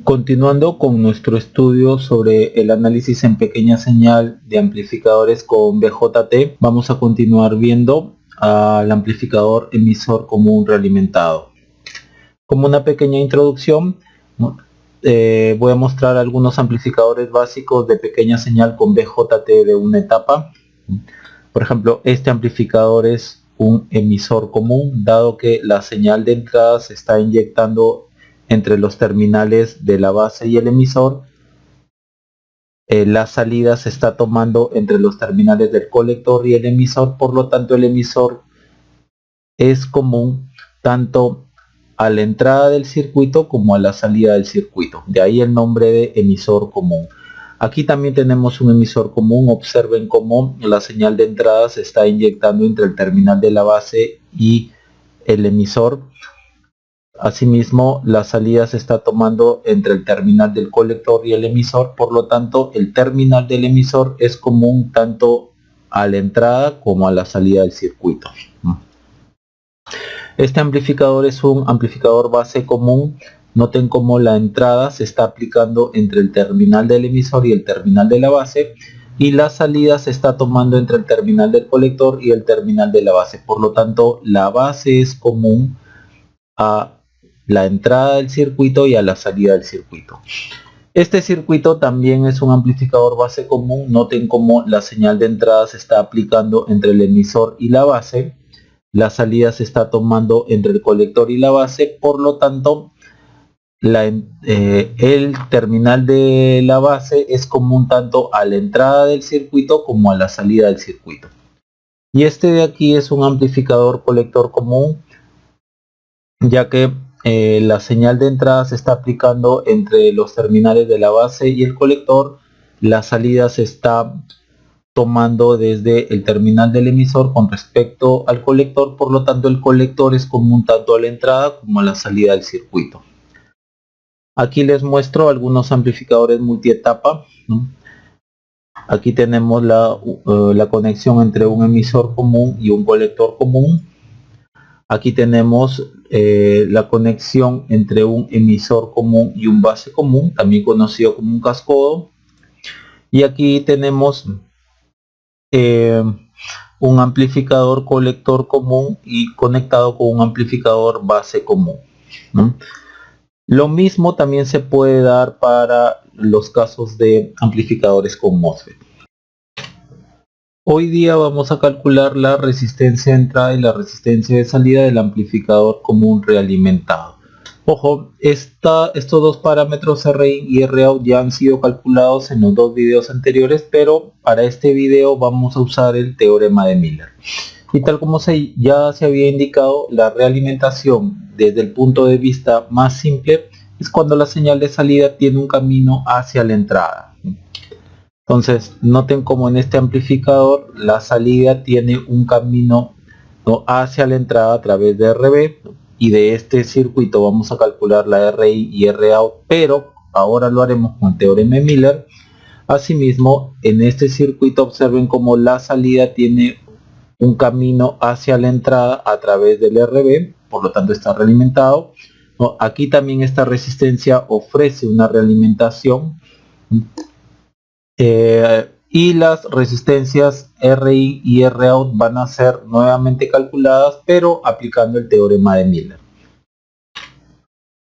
Continuando con nuestro estudio sobre el análisis en pequeña señal de amplificadores con BJT, vamos a continuar viendo al amplificador emisor común realimentado. Como una pequeña introducción, voy a mostrar algunos amplificadores básicos de pequeña señal con BJT de una etapa. Por ejemplo, este amplificador es un emisor común, dado que la señal de entrada se está inyectando entre los terminales de la base y el emisor. La salida se está tomando entre los terminales del colector y el emisor, por lo tanto el emisor es común tanto a la entrada del circuito como a la salida del circuito, de ahí el nombre de emisor común. Aquí también tenemos un emisor común. Observen cómo la señal de entrada se está inyectando entre el terminal de la base y el emisor. Asimismo, la salida se está tomando entre el terminal del colector y el emisor, por lo tanto el terminal del emisor es común tanto a la entrada como a la salida del circuito. Este amplificador es un amplificador base común. Noten cómo la entrada se está aplicando entre el terminal del emisor y el terminal de la base, y la salida se está tomando entre el terminal del colector y el terminal de la base. Por lo tanto, la base es común a la entrada del circuito y a la salida del circuito. Este circuito también es un amplificador base común. Noten cómo la señal de entrada se está aplicando entre el emisor y la base, la salida se está tomando entre el colector y la base, por lo tanto el terminal de la base es común tanto a la entrada del circuito como a la salida del circuito. Y este de aquí es un amplificador colector común, ya que la señal de entrada se está aplicando entre los terminales de la base y el colector, la salida se está tomando desde el terminal del emisor con respecto al colector, por lo tanto el colector es común tanto a la entrada como a la salida del circuito. Aquí les muestro algunos amplificadores multietapa. Aquí tenemos la conexión entre un emisor común y un colector común. Aquí tenemos la conexión entre un emisor común y un base común, también conocido como un cascodo. Y aquí tenemos un amplificador colector común y conectado con un amplificador base común, ¿no? Lo mismo también se puede dar para los casos de amplificadores con MOSFET. Hoy día vamos a calcular la resistencia de entrada y la resistencia de salida del amplificador común realimentado. Ojo, estos dos parámetros RIN y ROUT ya han sido calculados en los dos videos anteriores, pero para este video vamos a usar el teorema de Miller. Y tal como ya se había indicado, la realimentación desde el punto de vista más simple es cuando la señal de salida tiene un camino hacia la entrada. Entonces, noten como en este amplificador la salida tiene un camino, ¿no?, hacia la entrada a través de RB, y de este circuito vamos a calcular la RI y ROUT, pero ahora lo haremos con el teorema de Miller. Asimismo, en este circuito observen como la salida tiene un camino hacia la entrada a través del RB, por lo tanto está realimentado, ¿no? Aquí también esta resistencia ofrece una realimentación. Y las resistencias RI y ROUT van a ser nuevamente calculadas, pero aplicando el teorema de Miller.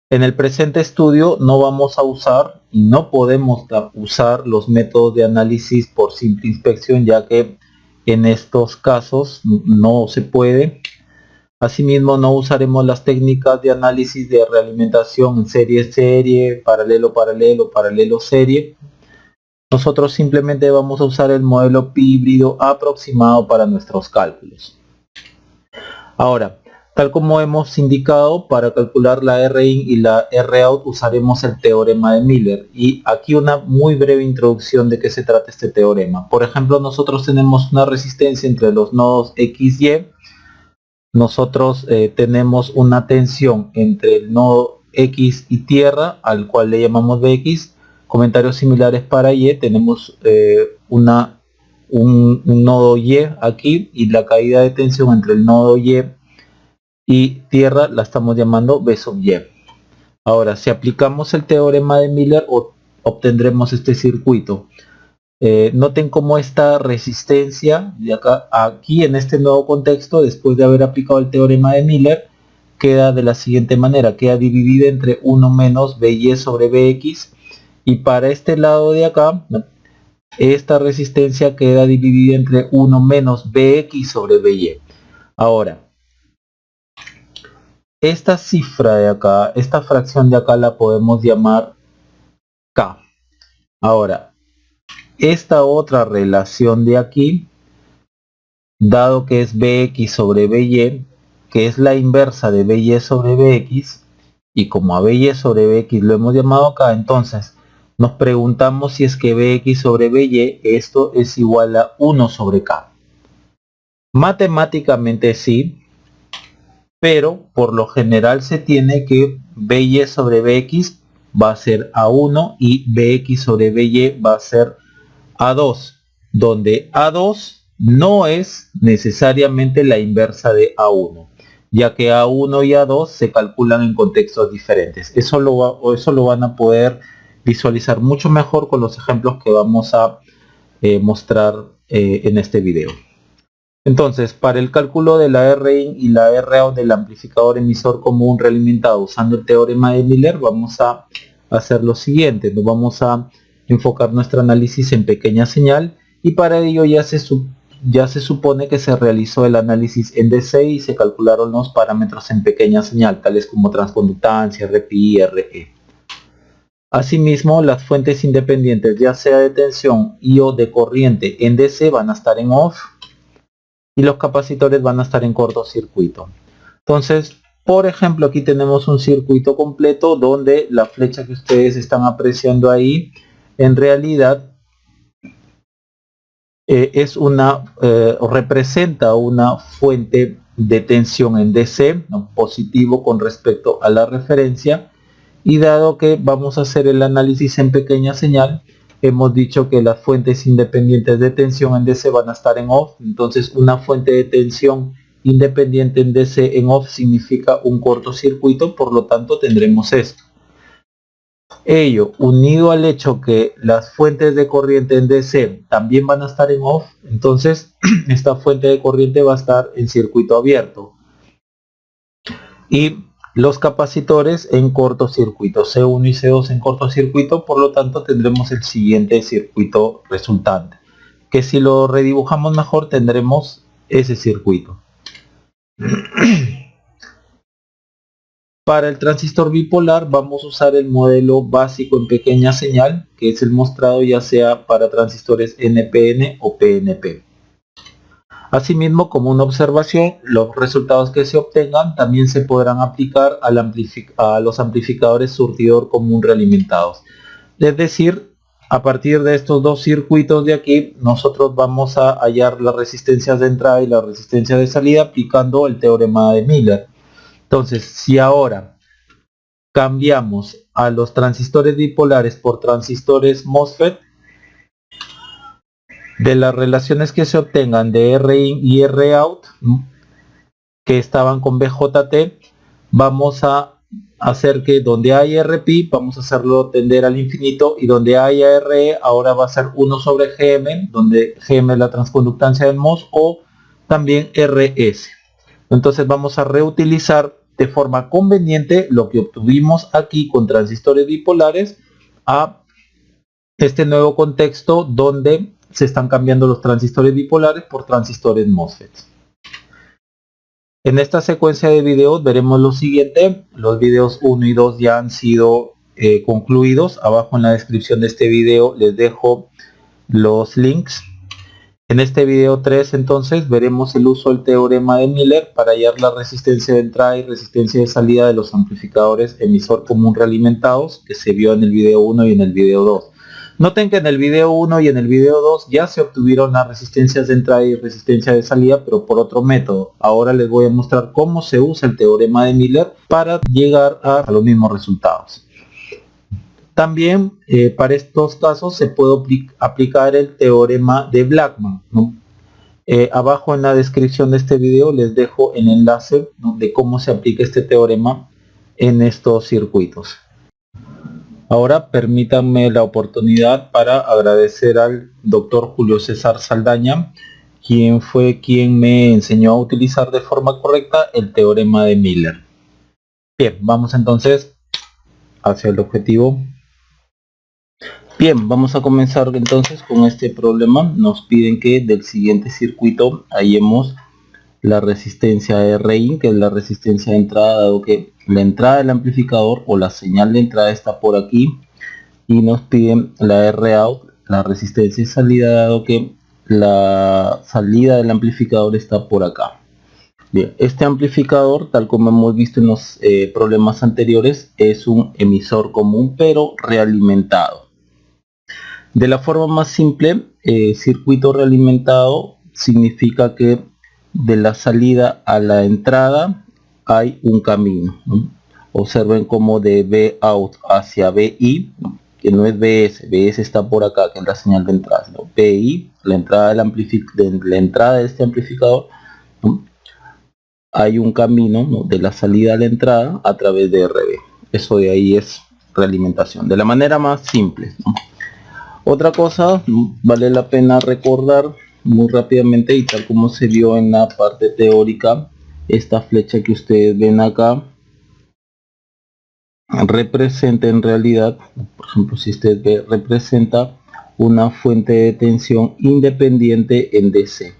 En el presente estudio no vamos a usar y no podemos usar los métodos de análisis por simple inspección, ya que en estos casos no se puede. Asimismo, no usaremos las técnicas de análisis de realimentación en serie, paralelo, serie. Nosotros simplemente vamos a usar el modelo pi híbrido aproximado para nuestros cálculos. Ahora, tal como hemos indicado, para calcular la RIN y la ROUT usaremos el teorema de Miller. Y aquí una muy breve introducción de qué se trata este teorema. Por ejemplo, nosotros tenemos una resistencia entre los nodos X y Y. Nosotros tenemos una tensión entre el nodo X y tierra, al cual le llamamos Bx. Comentarios similares para Y. Tenemos un nodo Y aquí, y la caída de tensión entre el nodo Y y tierra la estamos llamando B sub Y. Ahora, si aplicamos el teorema de Miller, obtendremos este circuito. Noten cómo esta resistencia de acá, aquí en este nuevo contexto, después de haber aplicado el teorema de Miller, queda de la siguiente manera, queda dividida entre 1 menos By sobre Bx, y para este lado de acá, esta resistencia queda dividida entre 1 menos Bx sobre By. Ahora, esta cifra de acá, esta fracción de acá la podemos llamar K. Ahora, esta otra relación de aquí, dado que es Bx sobre By, que es la inversa de By sobre Bx, y como a By sobre Bx lo hemos llamado acá, entonces nos preguntamos si es que Bx sobre By, esto es igual a 1 sobre K. Matemáticamente sí, pero por lo general se tiene que By sobre Bx va a ser A1 y Bx sobre By va a ser A2, donde A2 no es necesariamente la inversa de A1, ya que A1 y A2 se calculan en contextos diferentes. Eso lo van a poder visualizar mucho mejor con los ejemplos que vamos a mostrar en este video. Entonces, para el cálculo de la Rin y la Rout del amplificador emisor común realimentado usando el teorema de Miller, vamos a hacer lo siguiente. Nos vamos a enfocar nuestro análisis en pequeña señal, y para ello ya se supone que se realizó el análisis en DC y se calcularon los parámetros en pequeña señal, tales como transconductancia, RPI, RE. Asimismo, las fuentes independientes, ya sea de tensión y o de corriente en DC, van a estar en off, y los capacitores van a estar en cortocircuito. Entonces, por ejemplo, aquí tenemos un circuito completo donde la flecha que ustedes están apreciando ahí en realidad representa una fuente de tensión en DC, ¿no?, positivo con respecto a la referencia, y dado que vamos a hacer el análisis en pequeña señal, hemos dicho que las fuentes independientes de tensión en DC van a estar en off. Entonces, una fuente de tensión independiente en DC en off significa un cortocircuito, por lo tanto tendremos esto. Ello, unido al hecho que las fuentes de corriente en DC también van a estar en off, entonces esta fuente de corriente va a estar en circuito abierto. Y los capacitores en cortocircuito, C1 y C2 en cortocircuito, por lo tanto tendremos el siguiente circuito resultante, que si lo redibujamos mejor tendremos ese circuito. Para el transistor bipolar vamos a usar el modelo básico en pequeña señal, que es el mostrado ya sea para transistores NPN o PNP. Asimismo, como una observación, los resultados que se obtengan también se podrán aplicar a los amplificadores surtidor común realimentados. Es decir, a partir de estos dos circuitos de aquí, nosotros vamos a hallar las resistencias de entrada y la resistencia de salida aplicando el teorema de Miller. Entonces, si ahora cambiamos a los transistores bipolares por transistores MOSFET, de las relaciones que se obtengan de Rin y Rout, que estaban con BJT, vamos a hacer que donde hay RPI vamos a hacerlo tender al infinito, y donde haya RE ahora va a ser 1 sobre GM, donde GM es la transconductancia del MOS, o también RS. Entonces vamos a reutilizar de forma conveniente lo que obtuvimos aquí con transistores bipolares a este nuevo contexto donde se están cambiando los transistores bipolares por transistores MOSFET. En esta secuencia de videos veremos lo siguiente. Los videos 1 y 2 ya han sido concluidos. Abajo en la descripción de este video les dejo los links. En este video 3 entonces veremos el uso del teorema de Miller para hallar la resistencia de entrada y resistencia de salida de los amplificadores emisor común realimentados, que se vio en el video 1 y en el video 2. Noten que en el video 1 y en el video 2 ya se obtuvieron las resistencias de entrada y resistencia de salida, pero por otro método. Ahora les voy a mostrar cómo se usa el teorema de Miller para llegar a los mismos resultados. También para estos casos se puede aplicar el teorema de Blackman, ¿no? Abajo en la descripción de este video les dejo el enlace, ¿no?, de cómo se aplica este teorema en estos circuitos. Ahora permítanme la oportunidad para agradecer al doctor Julio César Saldaña, quien fue quien me enseñó a utilizar de forma correcta el teorema de Miller. Bien, vamos entonces hacia el objetivo. Bien, vamos a comenzar entonces con este problema. Nos piden que del siguiente circuito hallemos la resistencia RI, que es la resistencia de entrada, dado que la entrada del amplificador o la señal de entrada está por aquí, y nos piden la ROUT, la resistencia de salida, dado que la salida del amplificador está por acá. Bien, este amplificador, tal como hemos visto en los problemas anteriores, es un emisor común pero realimentado. De la forma más simple, circuito realimentado significa que de la salida a la entrada hay un camino, ¿no? Observen como de V out hacia VI, que no es VS, VS está por acá, que es la señal de entrada, ¿no? VI, la entrada de este amplificador, ¿no? Hay un camino, ¿no?, de la salida a la entrada a través de RB. Eso de ahí es realimentación, de la manera más simple, ¿no? Otra cosa, vale la pena recordar muy rápidamente, y tal como se vio en la parte teórica, esta flecha que ustedes ven acá representa en realidad, por ejemplo, si usted ve, representa una fuente de tensión independiente en DC.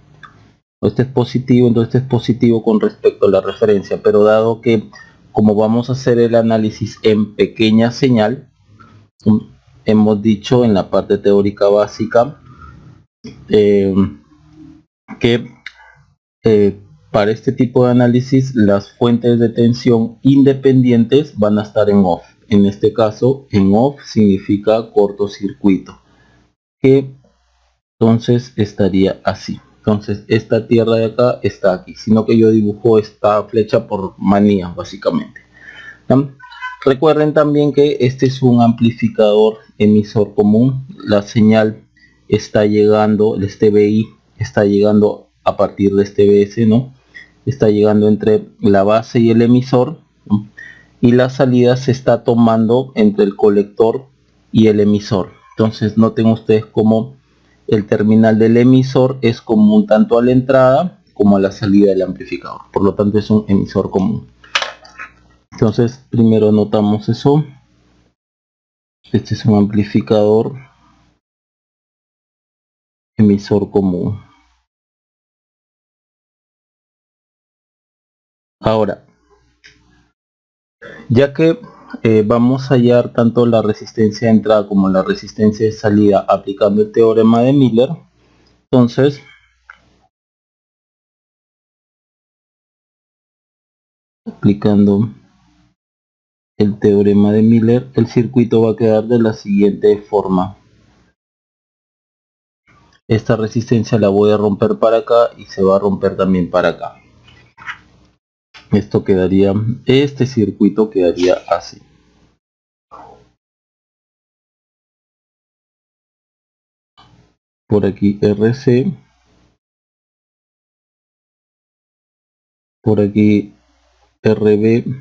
Este es positivo, entonces este es positivo con respecto a la referencia, pero dado que como vamos a hacer el análisis en pequeña señal, hemos dicho en la parte teórica básica que para este tipo de análisis las fuentes de tensión independientes van a estar en off. En este caso, en off significa cortocircuito, que entonces estaría así. Entonces esta tierra de acá está aquí, sino que yo dibujo esta flecha por manía básicamente. ¿No? Recuerden también que este es un amplificador emisor común. La señal está llegando, este VI está llegando a partir de este BS, ¿no? Está llegando entre la base y el emisor, ¿no? Y la salida se está tomando entre el colector y el emisor. Entonces noten ustedes como el terminal del emisor es común tanto a la entrada como a la salida del amplificador. Por lo tanto es un emisor común. Entonces primero anotamos eso. Este es un amplificador emisor común. Ahora, ya que vamos a hallar tanto la resistencia de entrada como la resistencia de salida aplicando el teorema de Miller, entonces aplicando el teorema de Miller, el circuito va a quedar de la siguiente forma. Esta resistencia la voy a romper para acá y se va a romper también para acá. Esto quedaría, este circuito quedaría así. Por aquí RC, por aquí RB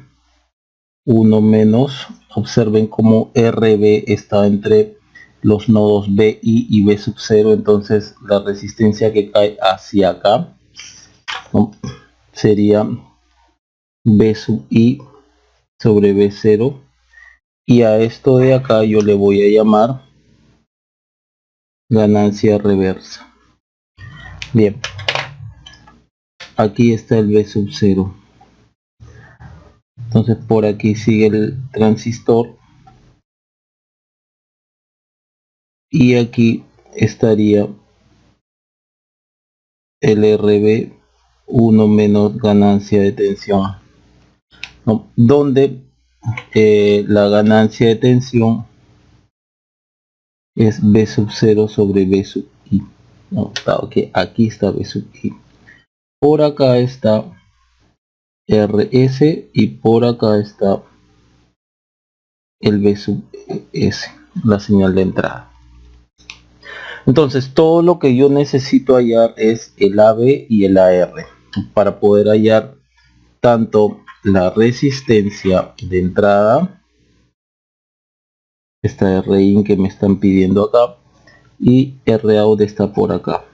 1 menos, observen como RB está entre los nodos BI y B sub 0, entonces la resistencia que cae hacia acá, ¿no?, sería B sub I sobre B0, y a esto de acá yo le voy a llamar ganancia reversa. Bien, aquí está el B sub 0. Entonces por aquí sigue el transistor y aquí estaría el RB 1 menos ganancia de tensión, ¿no?, donde la ganancia de tensión es B sub 0 sobre B sub I, ¿no? Okay, aquí está B sub I, por acá está RS y por acá está el B sub S, la señal de entrada. Entonces todo lo que yo necesito hallar es el AB y el AR para poder hallar tanto la resistencia de entrada, esta RIN que me están pidiendo acá, y RAUD está por acá.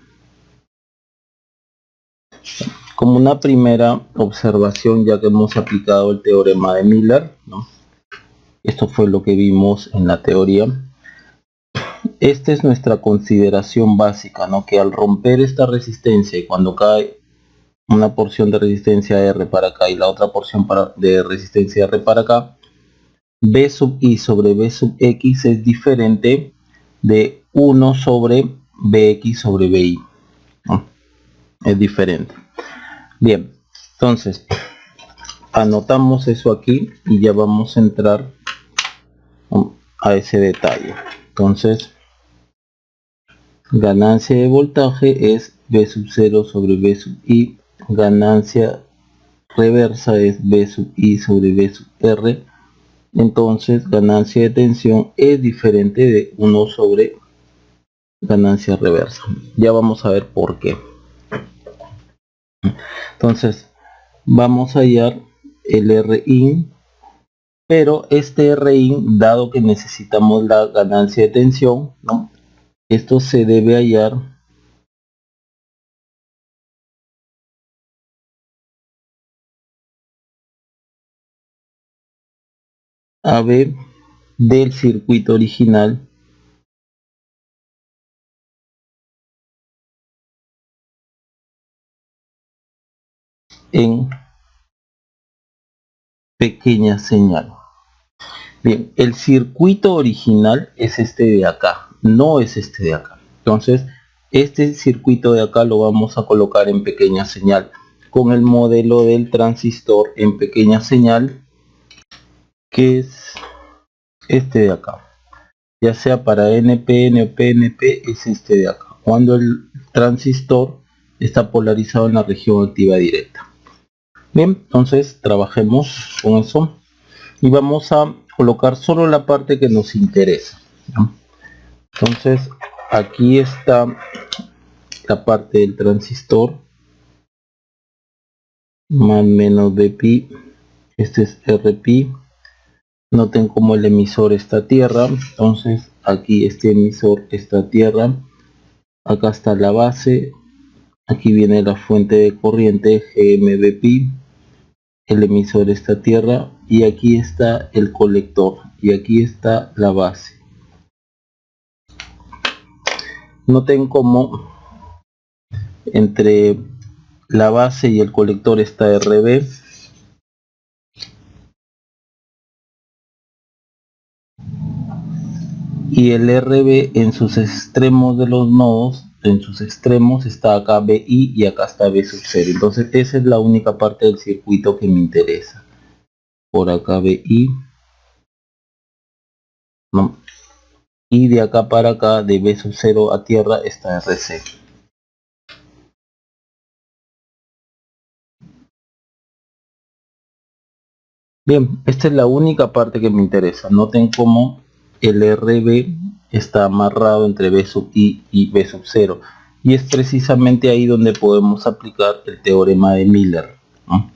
Como una primera observación, ya que hemos aplicado el teorema de Miller, ¿no? Esto fue lo que vimos en la teoría. Esta es nuestra consideración básica, ¿no? Que al romper esta resistencia y cuando cae una porción de resistencia R para acá y la otra porción de resistencia R para acá, B sub I sobre B sub X es diferente de 1 sobre BX sobre BY, ¿no? Es diferente. Bien, entonces anotamos eso aquí y ya vamos a entrar a ese detalle. Entonces, ganancia de voltaje es B sub 0 sobre B sub I, ganancia reversa es B sub I sobre B sub R, entonces ganancia de tensión es diferente de 1 sobre ganancia reversa. Ya vamos a ver por qué. Entonces vamos a hallar el RIN, pero este RIN, dado que necesitamos la ganancia de tensión, ¿no? Esto se debe hallar AB del circuito original en pequeña señal. Bien, el circuito original es este de acá, no es este de acá. Entonces, este circuito de acá lo vamos a colocar en pequeña señal con el modelo del transistor en pequeña señal, que es este de acá. Ya sea para NPN o PNP, es este de acá. Cuando el transistor está polarizado en la región activa directa. Bien, entonces trabajemos con eso y vamos a colocar solo la parte que nos interesa, ¿no? Entonces aquí está la parte del transistor, más menos Bpi, este es Rpi. Noten como el emisor está tierra, entonces aquí este emisor está tierra, acá está la base, aquí viene la fuente de corriente GMBpi, el emisor está tierra y aquí está el colector y aquí está la base. Noten como entre la base y el colector está RB, y el RB en sus extremos de los nodos, en sus extremos está acá BI y acá está B sub 0. Entonces esa es la única parte del circuito que me interesa. Por acá BI, ¿no? Y de acá para acá, de B sub 0 a tierra, está RC. Bien, esta es la única parte que me interesa. Noten cómo el RB está amarrado entre B sub I y B sub 0. Y es precisamente ahí donde podemos aplicar el teorema de Miller, ¿no?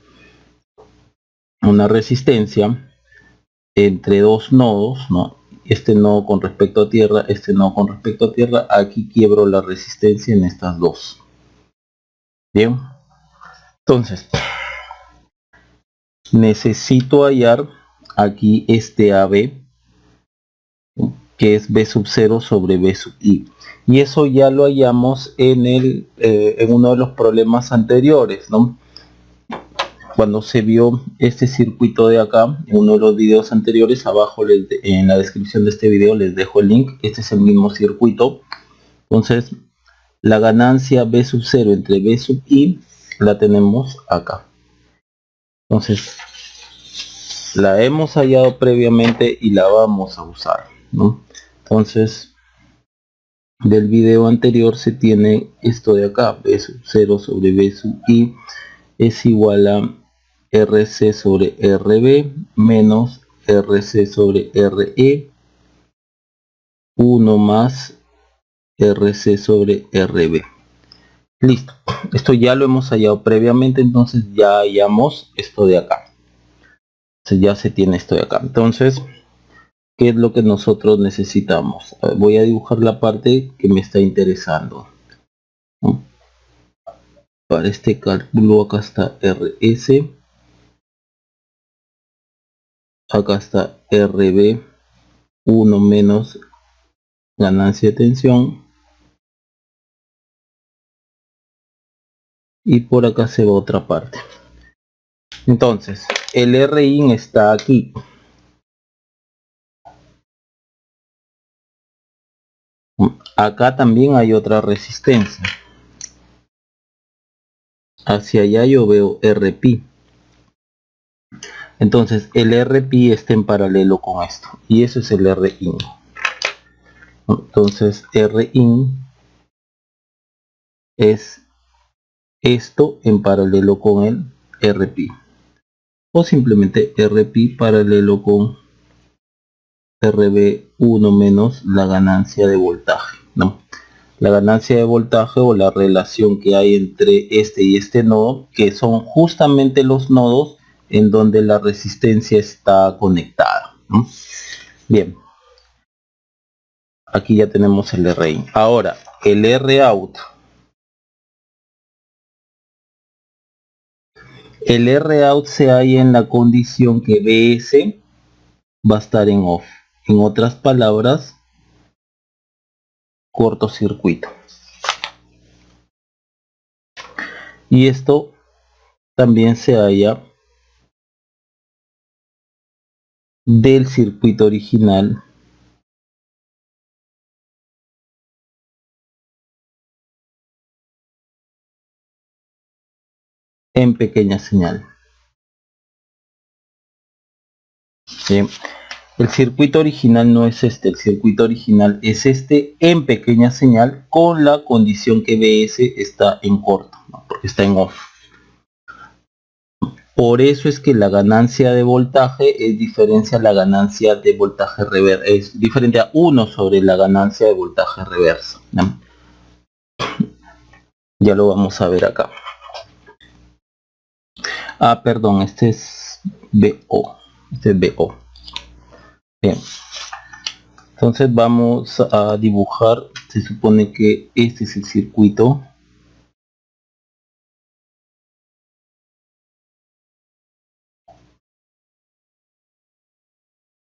Una resistencia entre dos nodos, ¿no? Este nodo con respecto a tierra, este nodo con respecto a tierra. Aquí quiebro la resistencia en estas dos. Bien, entonces necesito hallar aquí este AB, que es B sub 0 sobre B sub I, y eso ya lo hallamos en uno de los problemas anteriores, ¿no? Cuando se vio este circuito de acá, en uno de los videos anteriores, abajo en la descripción de este video les dejo el link. Este es el mismo circuito. Entonces la ganancia B sub 0 entre B sub I la tenemos acá. Entonces la hemos hallado previamente y la vamos a usar, ¿no? Entonces del video anterior se tiene esto de acá, B sub 0 sobre B sub I es igual a RC sobre RB menos RC sobre RE, 1 más RC sobre RB. Listo, esto ya lo hemos hallado previamente, entonces ya hallamos esto de acá. Ya se tiene esto de acá. Entonces, ¿qué es lo que nosotros necesitamos? Voy a dibujar la parte que me está interesando, ¿no? Para este cálculo acá está RS, acá está RB, 1 menos ganancia de tensión, y por acá se va otra parte. Entonces, el RIN está aquí. Acá también hay otra resistencia. Hacia allá yo veo RP. Entonces el RP está en paralelo con esto. Y eso es el RIN. Entonces RIN es esto en paralelo con el RP. O simplemente RP paralelo con RB1 menos la ganancia de voltaje, ¿no? La ganancia de voltaje o la relación que hay entre este y este nodo, que son justamente los nodos en donde la resistencia está conectada, ¿no? Bien, aquí ya tenemos el RIN. Ahora, el ROUT. El ROUT se halla en la condición que BS va a estar en off. En otras palabras, cortocircuito. Y esto también se halla del circuito original en pequeña señal. Bien. El circuito original no es este, el circuito original es este en pequeña señal con la condición que BS está en corto, ¿no? Porque está en off. Por eso es que la ganancia de voltaje es diferente a la ganancia de voltaje reverso, es diferente a 1 sobre la ganancia de voltaje reverso, ¿no? Ya lo vamos a ver acá. Ah, perdón, este es BO. Este es BO. Bien. Entonces vamos a dibujar, se supone que este es el circuito.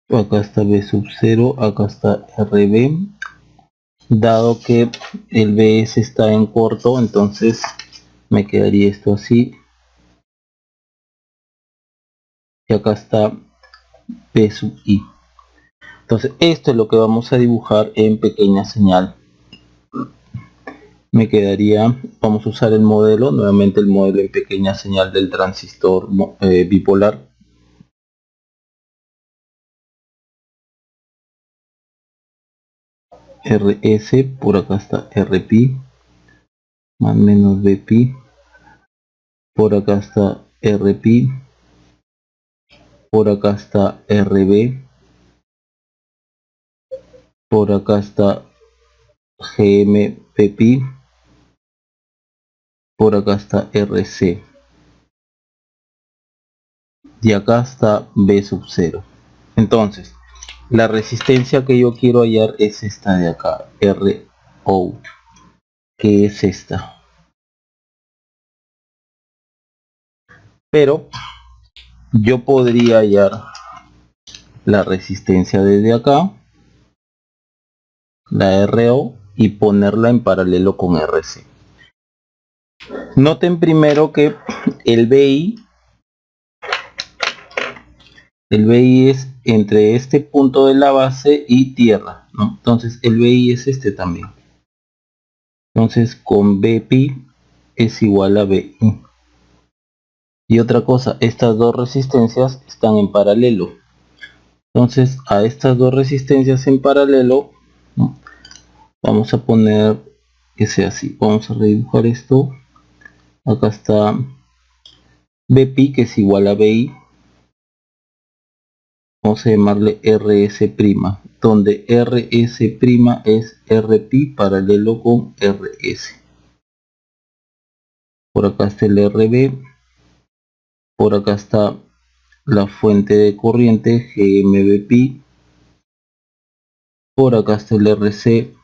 Acá está B sub 0, acá está RB. Dado que el BS está en corto, entonces me quedaría esto así. Y acá está P sub I. Entonces esto es lo que vamos a dibujar en pequeña señal. Me quedaría, vamos a usar el modelo, nuevamente el modelo en pequeña señal del transistor bipolar. RS, por acá está RP, más menos BP, por acá está RP, por acá está RB, por acá está GMPP, por acá está RC y acá está B sub 0. Entonces la resistencia que yo quiero hallar es esta de acá, RO, que es esta. Pero yo podría hallar la resistencia desde acá, la RO, y ponerla en paralelo con RC. Noten primero que el BI es entre este punto de la base y tierra, ¿no? Entonces el BI es este también. Entonces con BP es igual a BI. Y otra cosa, estas dos resistencias están en paralelo. Entonces a estas dos resistencias en paralelo, ¿no?, vamos a poner que sea así. Vamos a redibujar esto. Acá está BP, que es igual a BI. Vamos a llamarle RS', donde RS' es RP paralelo con RS. Por acá está el RB, por acá está la fuente de corriente GMB por acá está el RC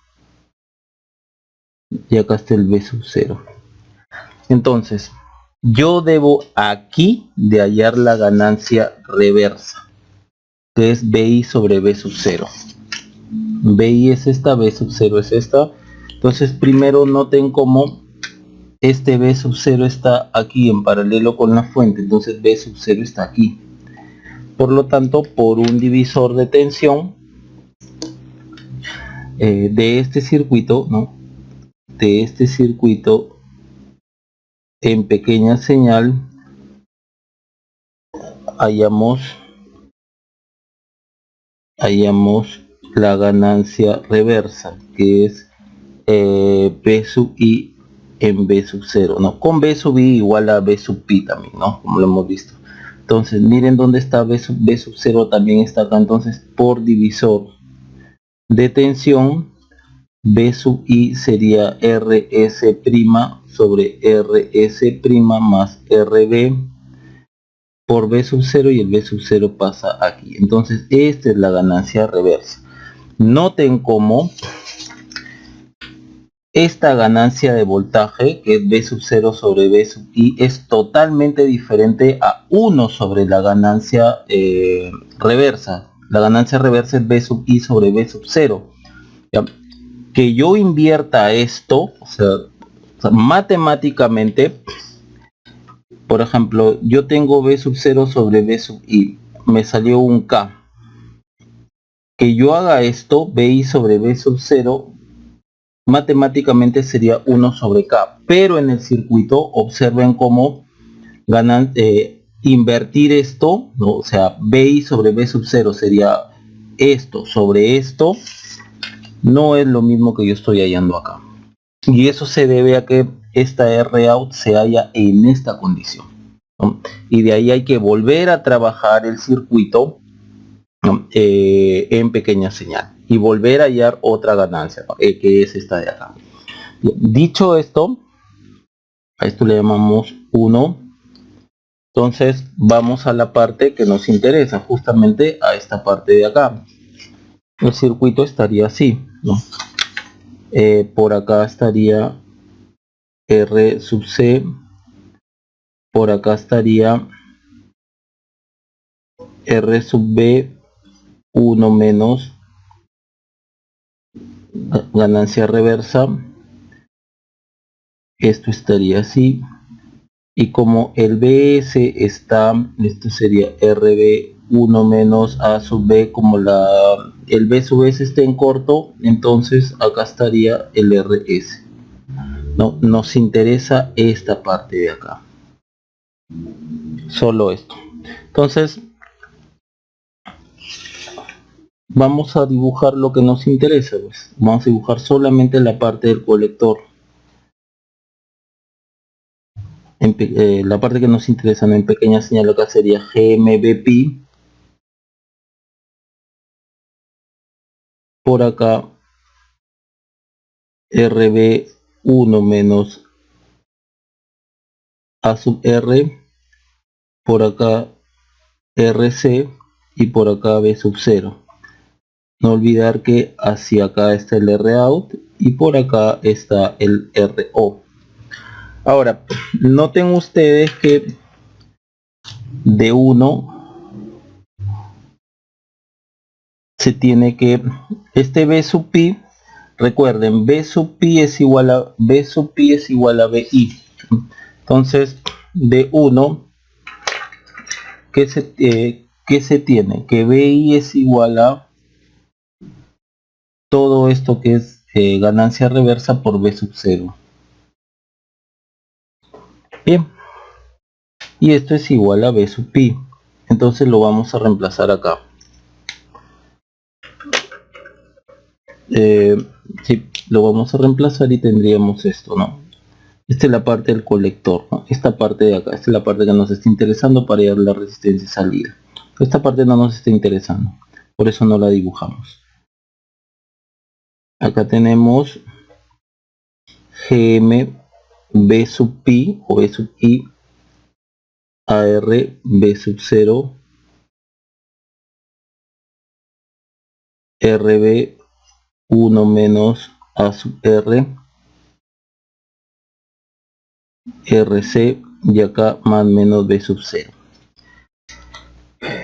y acá está el B sub 0. Entonces yo debo aquí de hallar la ganancia reversa, que es BI sobre B sub 0. BI es esta, B sub 0 es esta. Entonces primero noten cómo este B sub 0 está aquí en paralelo con la fuente, entonces B sub 0 está aquí. Por lo tanto, por un divisor de tensión de este circuito, ¿no? De este circuito en pequeña señal, hallamos la ganancia reversa, que es B sub I en B sub 0, ¿no? Con B sub I igual a B sub pi también, ¿no? Como lo hemos visto. Entonces, miren dónde está B sub 0, también está acá. Entonces, por divisor de tensión, B sub I sería RS' sobre RS' más RB por B sub 0 y el B sub 0 pasa aquí. Entonces, esta es la ganancia reversa. Noten cómo esta ganancia de voltaje, que es B sub 0 sobre B sub I, es totalmente diferente a 1 sobre la ganancia reversa. La ganancia reversa es B sub I sobre B sub 0. ¿Ya? Que yo invierta esto, o sea, matemáticamente, por ejemplo, yo tengo B sub 0 sobre B sub I, me salió un K. Que yo haga esto, BI sobre B sub 0, matemáticamente sería 1 sobre K, pero en el circuito observen cómo ganan invertir esto, ¿no? O sea, BI sobre B sub 0 sería esto sobre esto, no es lo mismo que yo estoy hallando acá. Y eso se debe a que esta R-out se halla en esta condición, ¿no? Y de ahí hay que volver a trabajar el circuito, ¿no? En pequeña señal y volver a hallar otra ganancia, ¿no? Que es esta de acá. Dicho esto, a esto le llamamos 1. Entonces vamos a la parte que nos interesa, justamente a esta parte de acá. El circuito estaría así, ¿no? Por acá estaría R sub C, por acá estaría R sub B, 1 menos ganancia reversa. Esto estaría así. Y como el BS está, esto sería RB 1 menos A sub B, como el B sub S está en corto, entonces acá estaría el RS. No, nos interesa esta parte de acá. Solo esto. Entonces, vamos a dibujar lo que nos interesa, pues. Vamos a dibujar solamente la parte del colector. La parte que nos interesa, ¿no? En pequeña señal acá sería GMB por acá RB 1 menos A sub R, por acá RC y por acá B sub 0. No olvidar que hacia acá está el ROut y por acá está el RO. Ahora, noten ustedes que de 1 se tiene que, este B sub pi, recuerden, B sub pi es igual a BI. Entonces, de 1, ¿qué se tiene? Que BI es igual a todo esto que es ganancia reversa por B sub 0. Bien, y esto es igual a B sub pi. Entonces lo vamos a reemplazar acá. Sí, lo vamos a reemplazar y tendríamos esto, ¿no? Esta es la parte del colector, ¿no? Esta parte de acá, esta es la parte que nos está interesando para hallar la resistencia de salida. Esta parte no nos está interesando, por eso no la dibujamos. Acá tenemos GM B sub pi o B sub I AR B sub 0 RB 1 menos A sub R, RC, y acá más menos B sub 0.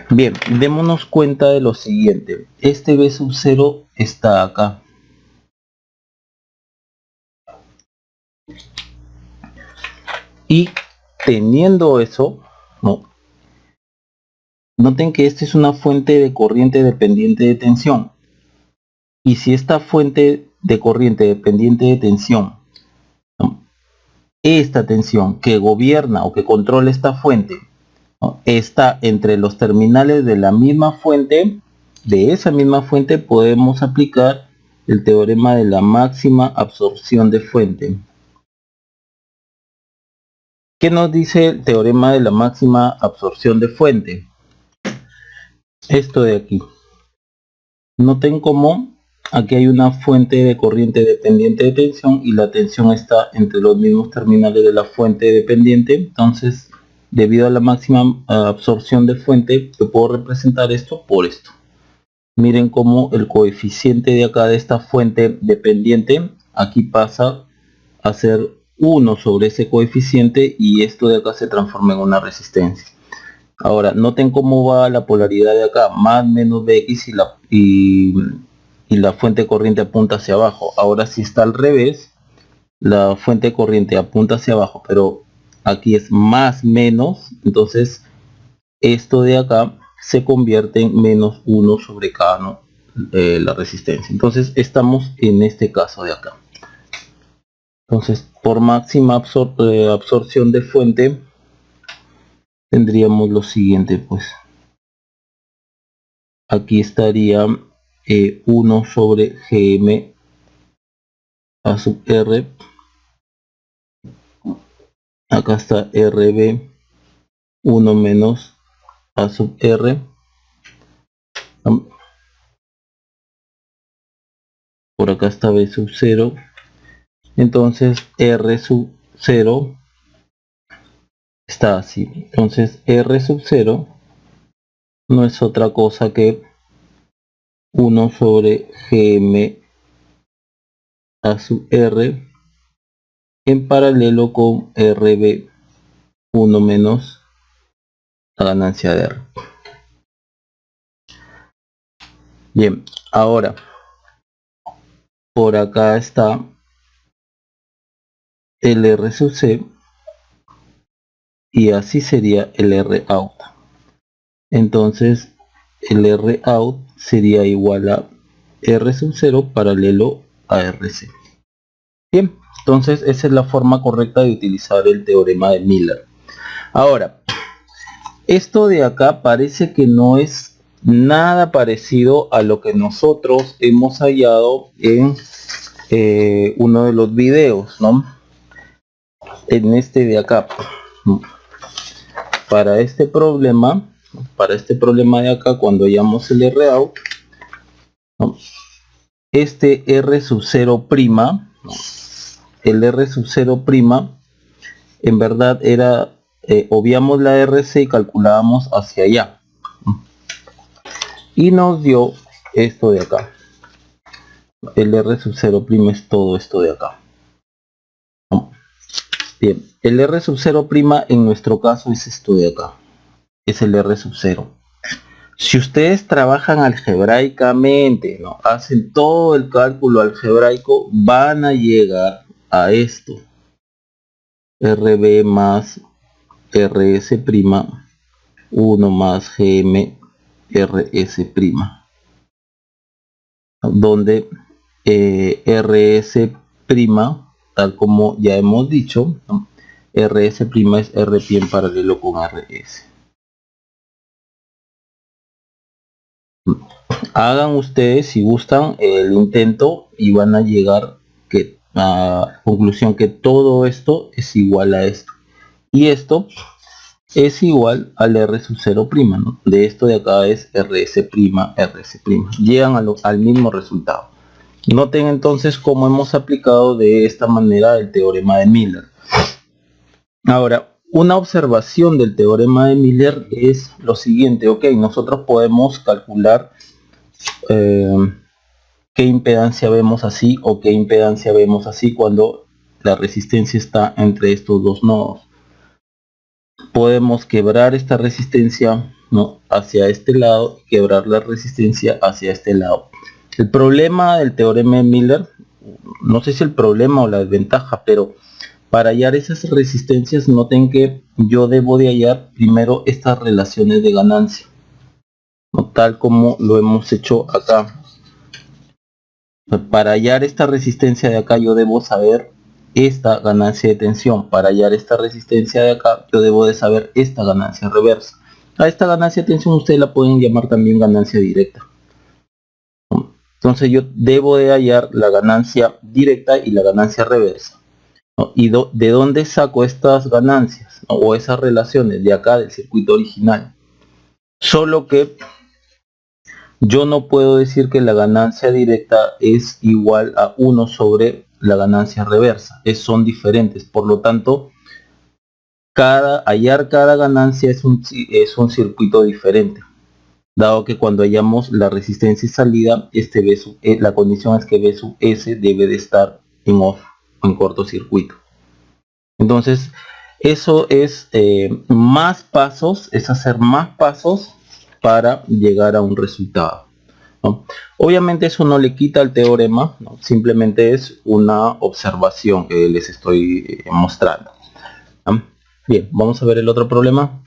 Bien, démonos cuenta de lo siguiente. Este B sub 0 está acá. Y teniendo eso, noten que esta es una fuente de corriente dependiente de tensión. Y si esta fuente de corriente dependiente de tensión, esta tensión que gobierna o que controla esta fuente, está entre los terminales de la misma fuente, de esa misma fuente podemos aplicar el teorema de la máxima absorción de fuente. ¿Qué nos dice el teorema de la máxima absorción de fuente? Esto de aquí. Noten cómo aquí hay una fuente de corriente dependiente de tensión y la tensión está entre los mismos terminales de la fuente dependiente. Entonces, debido a la máxima absorción de fuente, yo puedo representar esto por esto. Miren cómo el coeficiente de acá de esta fuente dependiente aquí pasa a ser 1 sobre ese coeficiente y esto de acá se transforma en una resistencia. Ahora, noten cómo va la polaridad de acá, más menos Bx y la fuente de corriente apunta hacia abajo. Ahora si está al revés, la fuente de corriente apunta hacia abajo, pero aquí es más menos, entonces esto de acá se convierte en menos 1 sobre cada la resistencia. Entonces estamos en este caso de acá. Entonces por máxima absorción de fuente tendríamos lo siguiente, pues aquí estaría 1 sobre Gm A sub R, acá está RB 1 menos A sub R, por acá está B sub 0, entonces R sub 0 está así. Entonces R sub 0 no es otra cosa que 1 sobre Gm A sub R en paralelo con RB 1 menos la ganancia de R. Bien, ahora por acá está el R sub C y así sería el R out. Entonces el R out sería igual a R sub 0 paralelo a RC. Bien, entonces esa es la forma correcta de utilizar el teorema de Miller. Ahora, esto de acá parece que no es nada parecido a lo que nosotros hemos hallado en uno de los videos, ¿no? En este de acá. Para este problema de acá, cuando hallamos el R out, ¿no? Este R sub 0 prima, ¿no? El R sub 0 prima, en verdad era, obviamos la RC y calculábamos hacia allá. Y nos dio esto de acá. El R sub 0 prima es todo esto de acá. Bien, el R sub 0 prima en nuestro caso es esto de acá. Es el R sub 0. Si ustedes trabajan algebraicamente, ¿no? Hacen todo el cálculo algebraico, van a llegar a esto. RB más RS prima 1 más GM RS prima, donde RS prima, tal como ya hemos dicho, ¿no? RS prima es R pi en paralelo con RS. Hagan ustedes, si gustan, el intento y van a llegar a la conclusión que todo esto es igual a esto. Y esto es igual al R sub 0 prima, ¿no? De esto de acá es RS prima, RS prima. Llegan al mismo resultado. Noten entonces cómo hemos aplicado de esta manera el teorema de Miller. Ahora, una observación del teorema de Miller es lo siguiente. Ok, nosotros podemos calcular qué impedancia vemos así o qué impedancia vemos así cuando la resistencia está entre estos dos nodos. Podemos quebrar esta resistencia, ¿no?, hacia este lado, y quebrar la resistencia hacia este lado. El problema del teorema de Miller, no sé si el problema o la desventaja, pero para hallar esas resistencias noten que yo debo de hallar primero estas relaciones de ganancia, ¿no?, tal como lo hemos hecho acá. Para hallar esta resistencia de acá yo debo saber esta ganancia de tensión. Para hallar esta resistencia de acá yo debo de saber esta ganancia reversa. A esta ganancia de tensión ustedes la pueden llamar también ganancia directa. Entonces yo debo de hallar la ganancia directa y la ganancia reversa, ¿no? ¿Y de dónde saco estas ganancias, ¿no?, o esas relaciones? De acá, del circuito original. Solo que yo no puedo decir que la ganancia directa es igual a 1 sobre la ganancia reversa. Son diferentes. Por lo tanto, hallar cada ganancia es un circuito diferente. Dado que cuando hallamos la resistencia y salida, la condición es que B sub S debe de estar en off, en cortocircuito. Entonces, eso es más pasos, es hacer más pasos para llegar a un resultado, ¿no? Obviamente eso no le quita al teorema, ¿no?, simplemente es una observación que les estoy mostrando, ¿no? Bien, vamos a ver el otro problema.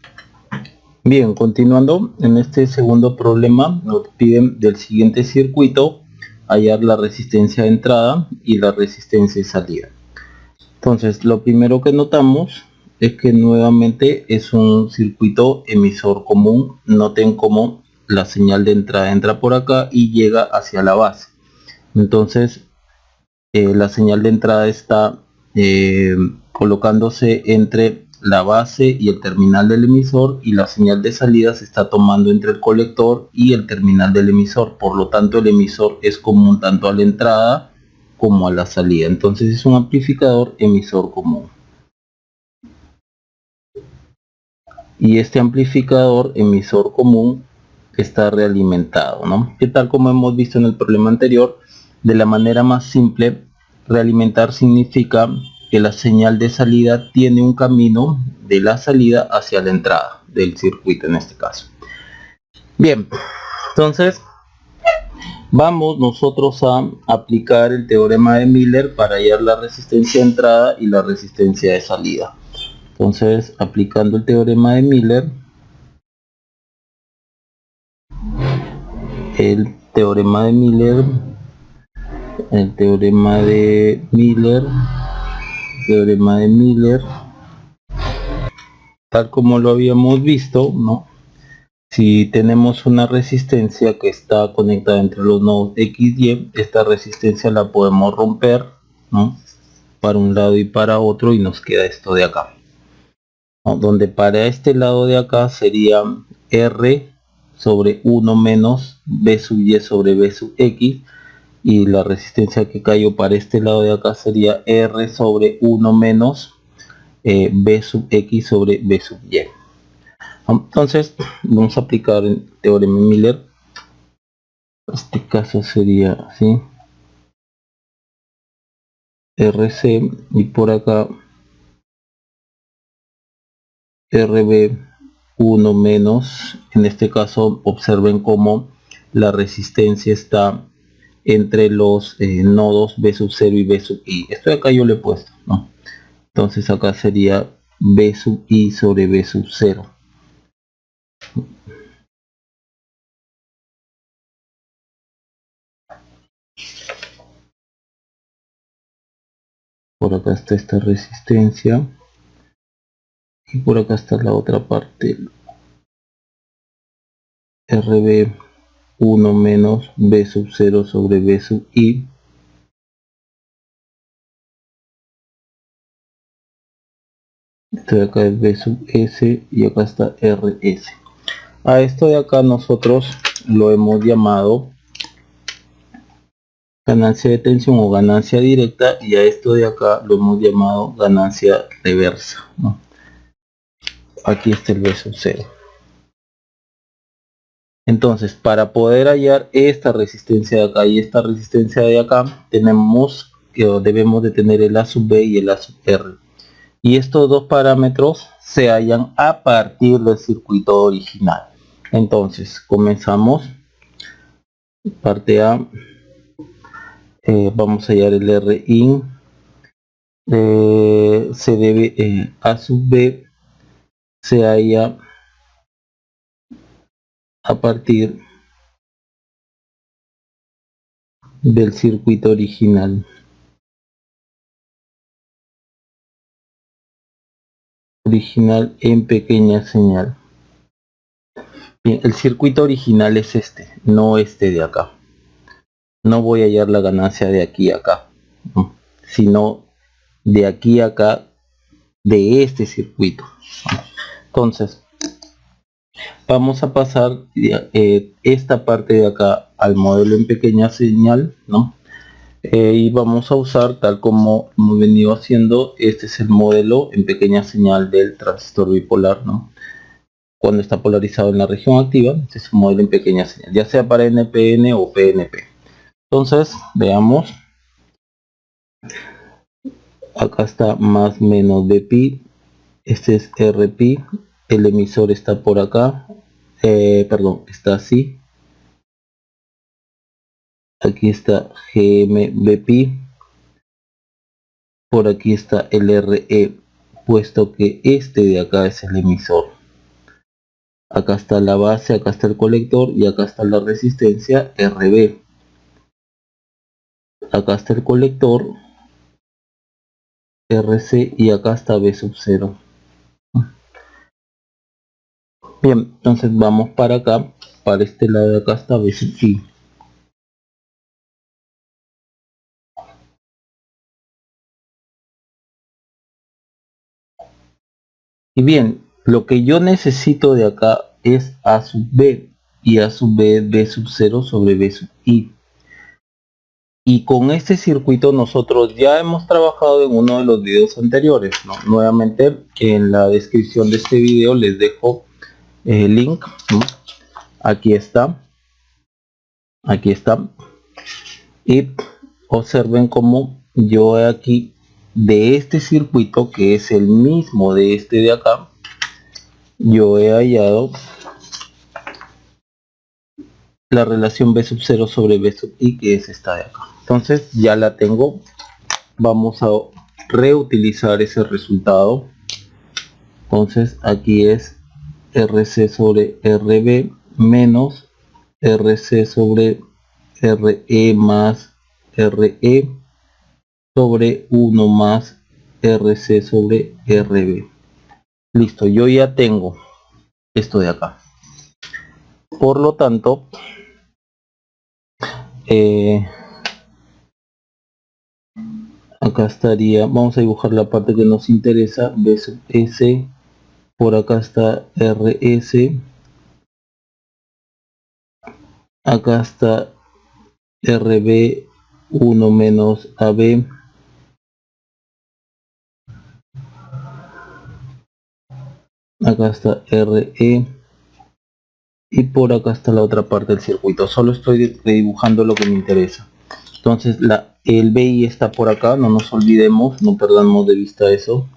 Bien, continuando, en este segundo problema nos piden del siguiente circuito hallar la resistencia de entrada y la resistencia de salida. Entonces, lo primero que notamos es que nuevamente es un circuito emisor común. Noten cómo la señal de entrada entra por acá y llega hacia la base. Entonces, la señal de entrada está colocándose entre la base y el terminal del emisor, y la señal de salida se está tomando entre el colector y el terminal del emisor. Por lo tanto, el emisor es común tanto a la entrada como a la salida. Entonces es un amplificador emisor común. Y este amplificador emisor común está realimentado, ¿no? Que tal como hemos visto en el problema anterior, de la manera más simple, realimentar significa que la señal de salida tiene un camino de la salida hacia la entrada del circuito en este caso. Bien, entonces vamos nosotros a aplicar el teorema de Miller para hallar la resistencia de entrada y la resistencia de salida. Entonces, aplicando el teorema de Miller, el teorema de Miller, tal como lo habíamos visto, ¿no? Si tenemos una resistencia que está conectada entre los nodos X y Y, esta resistencia la podemos romper, ¿no?, para un lado y para otro, y nos queda esto de acá, ¿no?, donde para este lado de acá sería R sobre 1 menos B sub Y sobre B sub X, y la resistencia que cayó para este lado de acá sería R sobre 1 menos B sub X sobre B sub Y. Entonces vamos a aplicar el teorema de Miller. En este caso sería así, RC, y por acá RB 1 menos, en este caso observen cómo la resistencia está entre los nodos B sub 0 y B sub I. Esto de acá yo le he puesto, ¿no? Entonces acá sería B sub I sobre B sub 0. Por acá está esta resistencia y por acá está la otra parte, RB 1 menos B sub 0 sobre B sub I. Esto de acá es B sub S y acá está RS. A esto de acá nosotros lo hemos llamado ganancia de tensión o ganancia directa, y a esto de acá lo hemos llamado ganancia reversa, ¿no? Aquí está el B sub 0. Entonces, para poder hallar esta resistencia de acá y esta resistencia de acá, tenemos que debemos de tener el A sub B y el A sub R. Y estos dos parámetros se hallan a partir del circuito original. Entonces, comenzamos. Parte A, vamos a hallar el R in. Se debe A sub B se halla a partir del circuito original en pequeña señal. Bien, el circuito original es este, no este de acá. No voy a hallar la ganancia de aquí a acá, sino de aquí a acá, de este circuito. Entonces, vamos a pasar esta parte de acá al modelo en pequeña señal, ¿no? Y vamos a usar, tal como hemos venido haciendo, este es el modelo en pequeña señal del transistor bipolar, ¿no? Cuando está polarizado en la región activa, este es un modelo en pequeña señal, ya sea para NPN o PNP. Entonces, veamos. Acá está más menos Bpi, este es Rpi, el emisor está por acá, perdón, está así. Aquí está GMBpi, por aquí está el RE, puesto que este de acá es el emisor. Acá está la base, acá está el colector y acá está la resistencia RB. Acá está el colector RC y acá está B sub 0. Bien, entonces vamos para acá, para este lado de acá está B sub I. Y bien, lo que yo necesito de acá es A sub B, y A sub B es B sub 0 sobre B sub I. Y con este circuito nosotros ya hemos trabajado en uno de los videos anteriores, ¿no? Nuevamente en la descripción de este video les dejo el link, ¿no? Aquí está, y observen cómo yo aquí de este circuito, que es el mismo de este de acá, yo he hallado la relación B sub 0 sobre B sub I, que es esta de acá. Entonces ya la tengo. Vamos a reutilizar ese resultado. Entonces aquí es RC sobre RB menos RC sobre RE más RE sobre 1 más RC sobre RB. Listo, yo ya tengo esto de acá. Por lo tanto, acá estaría, vamos a dibujar la parte que nos interesa, B sub S, por acá está RS, acá está RB 1 menos AB, acá está RE, y por acá está la otra parte del circuito. Solo estoy dibujando lo que me interesa. Entonces el BI está por acá, no nos olvidemos, no perdamos de vista eso.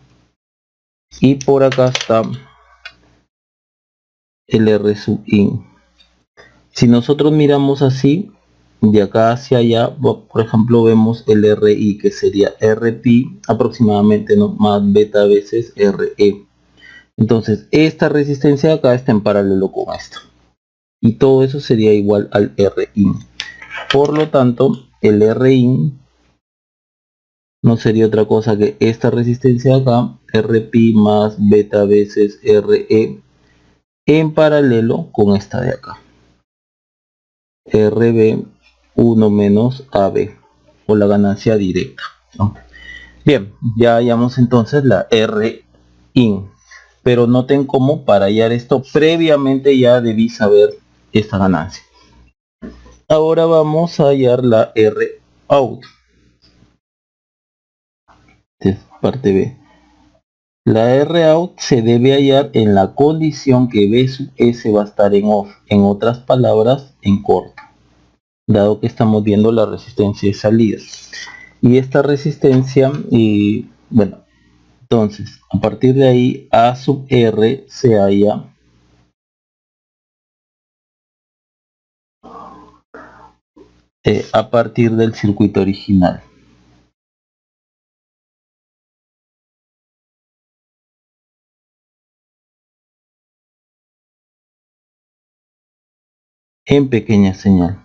Y por acá está el R sub in. Si nosotros miramos así, de acá hacia allá, por ejemplo, vemos el RI, que sería RP aproximadamente, ¿no? Más beta veces RE. Entonces, esta resistencia de acá está en paralelo con esto. Y todo eso sería igual al RIN. Por lo tanto, el RIN no sería otra cosa que esta resistencia de acá, RP más beta veces RE, en paralelo con esta de acá. RB 1 menos AB, o la ganancia directa, ¿no? Bien, ya hallamos entonces la RIN, pero noten cómo para hallar esto previamente ya debí saber esta ganancia. Ahora vamos a hallar la ROUT, es parte B. La Rout se debe hallar en la condición que B sub S va a estar en off, en otras palabras, en corto, dado que estamos viendo la resistencia de salida. Y esta resistencia, y bueno, entonces, a partir de ahí, A sub R se halla a partir del circuito original. En pequeña señal.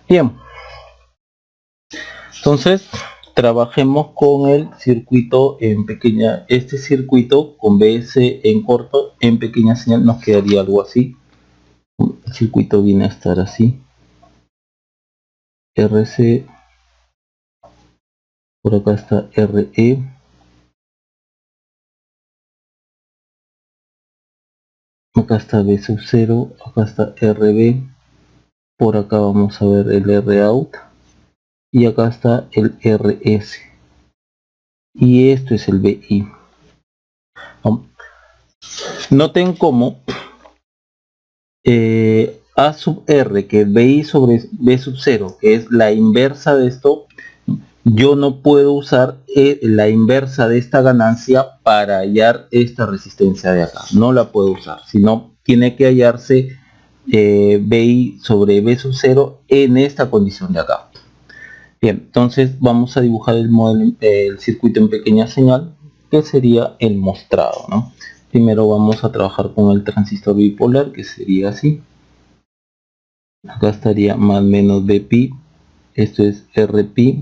Bien, entonces trabajemos con el circuito en pequeña, este circuito con BS en corto en pequeña señal nos quedaría algo así. El circuito viene a estar así. RC, por acá está RE, acá está B sub 0, acá está RB, por acá vamos a ver el Rout y acá está el RS y esto es el BI. Noten cómo A sub R, que es BI sobre B sub 0, que es la inversa de esto, yo no puedo usar la inversa de esta ganancia para hallar esta resistencia de acá. No la puedo usar, sino tiene que hallarse BI sobre B sub 0 en esta condición de acá. Bien, entonces vamos a dibujar el modelo, el circuito en pequeña señal, que sería el mostrado, ¿no? Primero vamos a trabajar con el transistor bipolar, que sería así. Acá estaría más menos Bpi, esto es Rpi,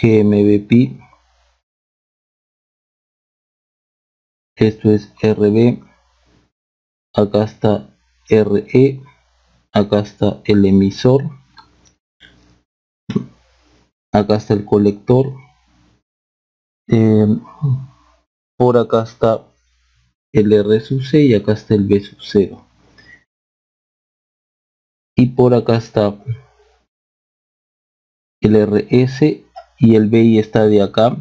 GMBpi, esto es Rb, acá está Re, acá está el emisor, acá está el colector, por acá está el R sub C y acá está el B sub 0. Y por acá está el RS y el BI está de acá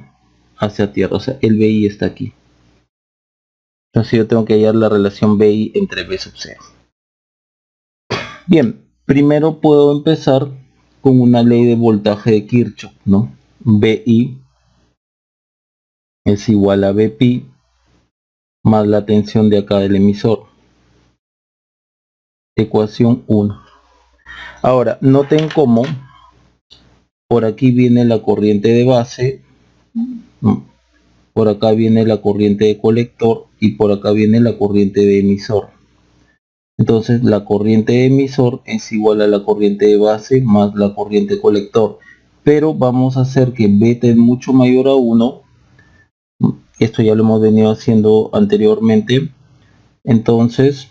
hacia tierra, o sea, el BI está aquí. Entonces yo tengo que hallar la relación BI entre B sub 0. Bien, primero puedo empezar con una ley de voltaje de Kirchhoff, ¿no? BI es igual a Bpi más la tensión de acá del emisor. Ecuación 1. Ahora, noten cómo por aquí viene la corriente de base, por acá viene la corriente de colector y por acá viene la corriente de emisor. Entonces la corriente de emisor es igual a la corriente de base más la corriente colector. Pero vamos a hacer que beta es mucho mayor a 1. Esto ya lo hemos venido haciendo anteriormente. Entonces,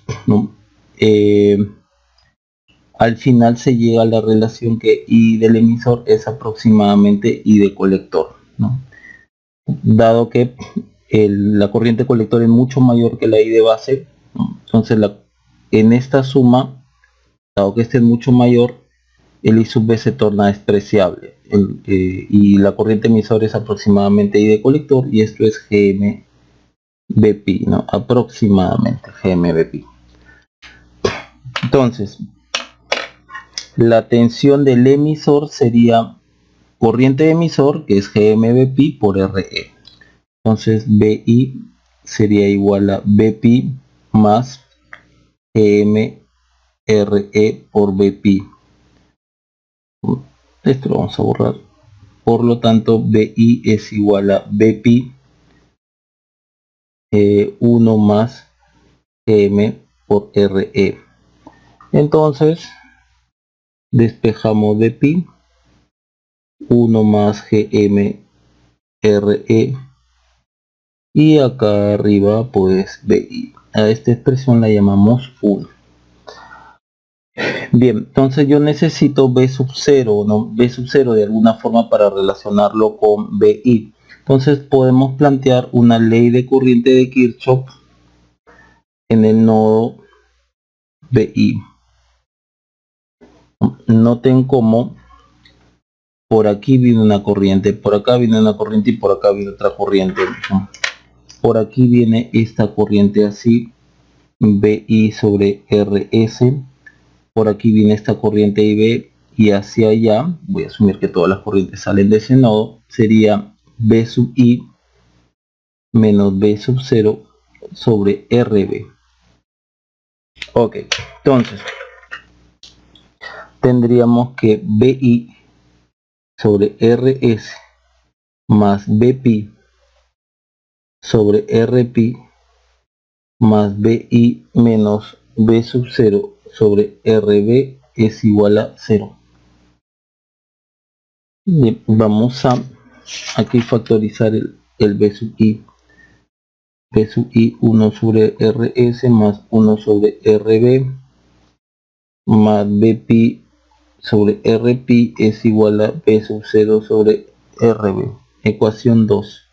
al final se llega a la relación que I del emisor es aproximadamente I de colector, ¿no? Dado que la corriente colector es mucho mayor que la I de base, ¿no? Entonces en esta suma, dado que este es mucho mayor, el I sub B se torna despreciable y la corriente emisor es aproximadamente I de colector y esto es GMBpi, ¿no? Aproximadamente GMBpi. Entonces, la tensión del emisor sería corriente de emisor, que es GMBpi por RE. Entonces BI sería igual a Bpi más GMRE por Bpi. Esto lo vamos a borrar. Por lo tanto, BI es igual a Bpi 1 más GM por RE. Entonces, despejamos Bpi 1 más GM RE y acá arriba pues BI. A esta expresión la llamamos 1. Bien, entonces yo necesito B sub 0, ¿no? B sub 0 de alguna forma para relacionarlo con BI. Entonces podemos plantear una ley de corriente de Kirchhoff en el nodo BI. Noten cómo por aquí viene una corriente, por acá viene una corriente y por acá viene otra corriente. Por aquí viene esta corriente así, BI sobre RS. Por aquí viene esta corriente IB y hacia allá, voy a asumir que todas las corrientes salen de ese nodo, sería B sub I menos B sub 0 sobre RB. Ok, entonces tendríamos que BI sobre RS más BP sobre RP más BI menos B sub 0 sobre RB es igual a 0. Bien, vamos a aquí factorizar el B sub I. B sub I 1 sobre RS más 1 sobre RB más BP sobre RP es igual a B sub 0 sobre RB. Ecuación 2.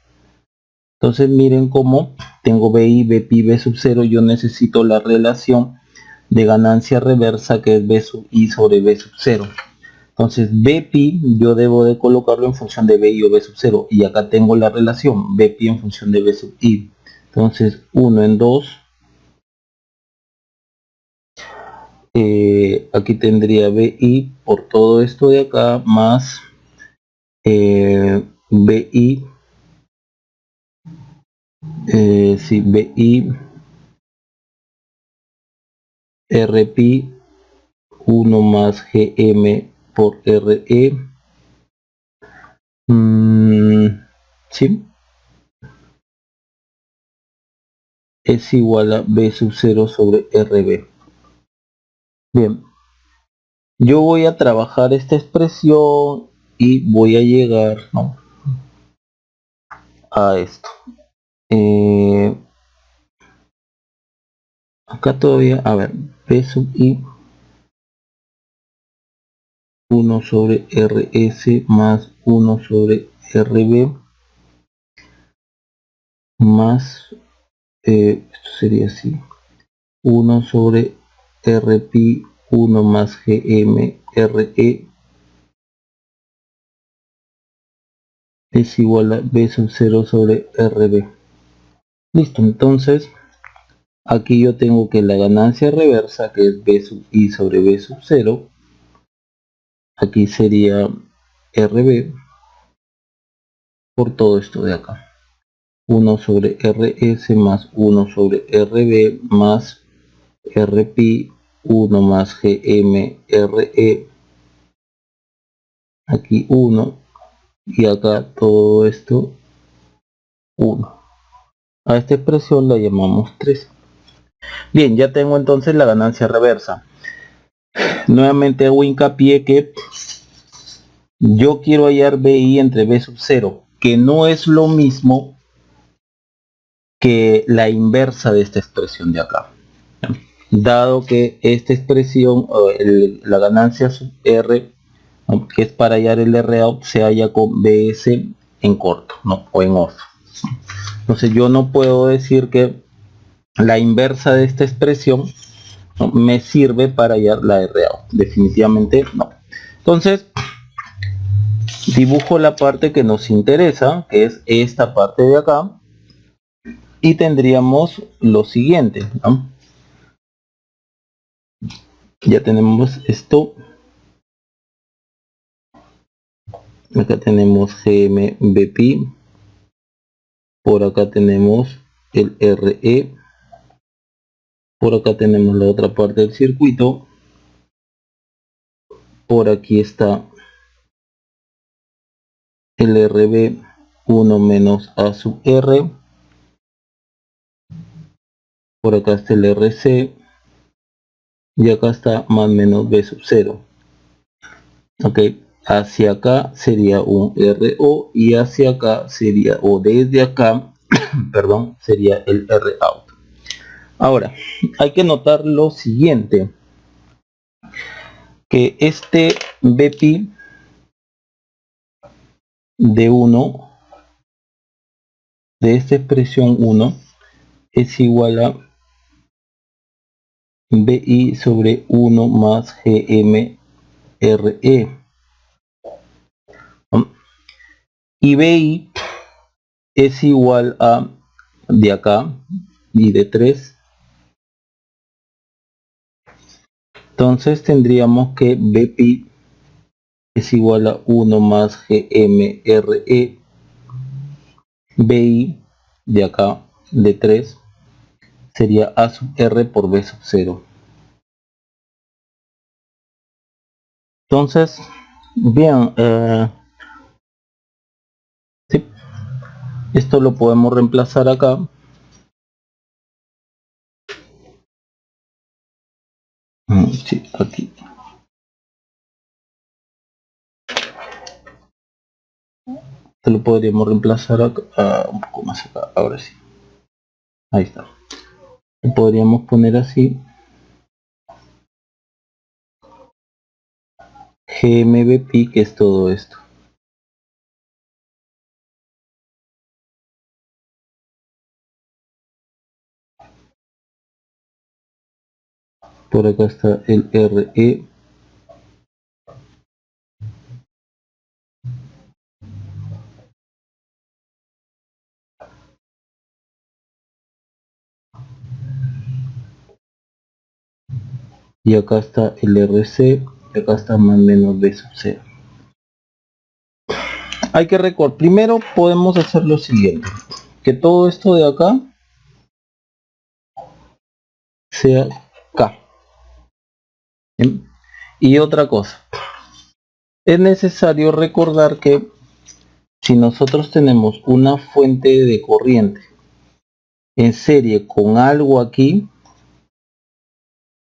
Entonces miren cómo tengo BI, BP, B sub 0. Yo necesito la relación de ganancia reversa que es B sub I sobre B sub 0. Entonces BP yo debo de colocarlo en función de BI o B sub 0. Y acá tengo la relación BP en función de B sub I. Entonces 1 en 2. Aquí tendría BI por todo esto de acá más BI. Sí, BI RP 1 más GM por RE. Sí, es igual a B sub 0 sobre RB. Bien, yo voy a trabajar esta expresión y voy a llegar a esto. Acá todavía, a ver, B sub I 1 sobre RS más 1 sobre RB más, esto sería así, 1 sobre RP 1 más GM RE es igual a B sub 0 sobre RB. Listo, entonces aquí yo tengo que la ganancia reversa, que es B sub I sobre B sub 0, aquí sería RB por todo esto de acá. 1 sobre RS más 1 sobre RB más RP 1 más GM RE. Aquí 1 y acá todo esto 1. A esta expresión la llamamos 3. Bien, ya tengo entonces la ganancia reversa. Nuevamente hago hincapié que yo quiero hallar BI entre B sub 0, que no es lo mismo que la inversa de esta expresión de acá. Dado que esta expresión, la ganancia sub R, que es para hallar el R out, se halla con BS en corto, ¿no? O en off. Entonces yo no puedo decir que la inversa de esta expresión, ¿no?, me sirve para hallar la R out. Definitivamente no. Entonces dibujo la parte que nos interesa, que es esta parte de acá, y tendríamos lo siguiente, ¿no? Ya tenemos esto, acá tenemos GMBP, por acá tenemos el RE, por acá tenemos la otra parte del circuito, por aquí está el RB 1 menos A sub R, por acá está el RC y acá está más menos B sub 0. Ok, hacia acá sería un RO y hacia acá sería, o desde acá perdón, sería el R out. Ahora hay que notar lo siguiente, que este BP de 1 de esta expresión 1 es igual a BI sobre 1 más GM RE. y BI es igual a de acá y de 3. Entonces tendríamos que BPI es igual a 1 más GMRE BI de acá de 3 sería A sub R por B sub 0. Entonces, bien, sí, esto lo podemos reemplazar acá. Sí, aquí. Esto lo podríamos reemplazar acá, un poco más acá, ahora sí. Ahí está. Lo podríamos poner así. GMBP, que es todo esto. Por acá está el RE. Y acá está el RC. Y acá está más o menos B sub 0. Hay que recordar. Primero podemos hacer lo siguiente. Que todo esto de acá sea K. ¿Bien? Y otra cosa. Es necesario recordar que si nosotros tenemos una fuente de corriente en serie con algo aquí,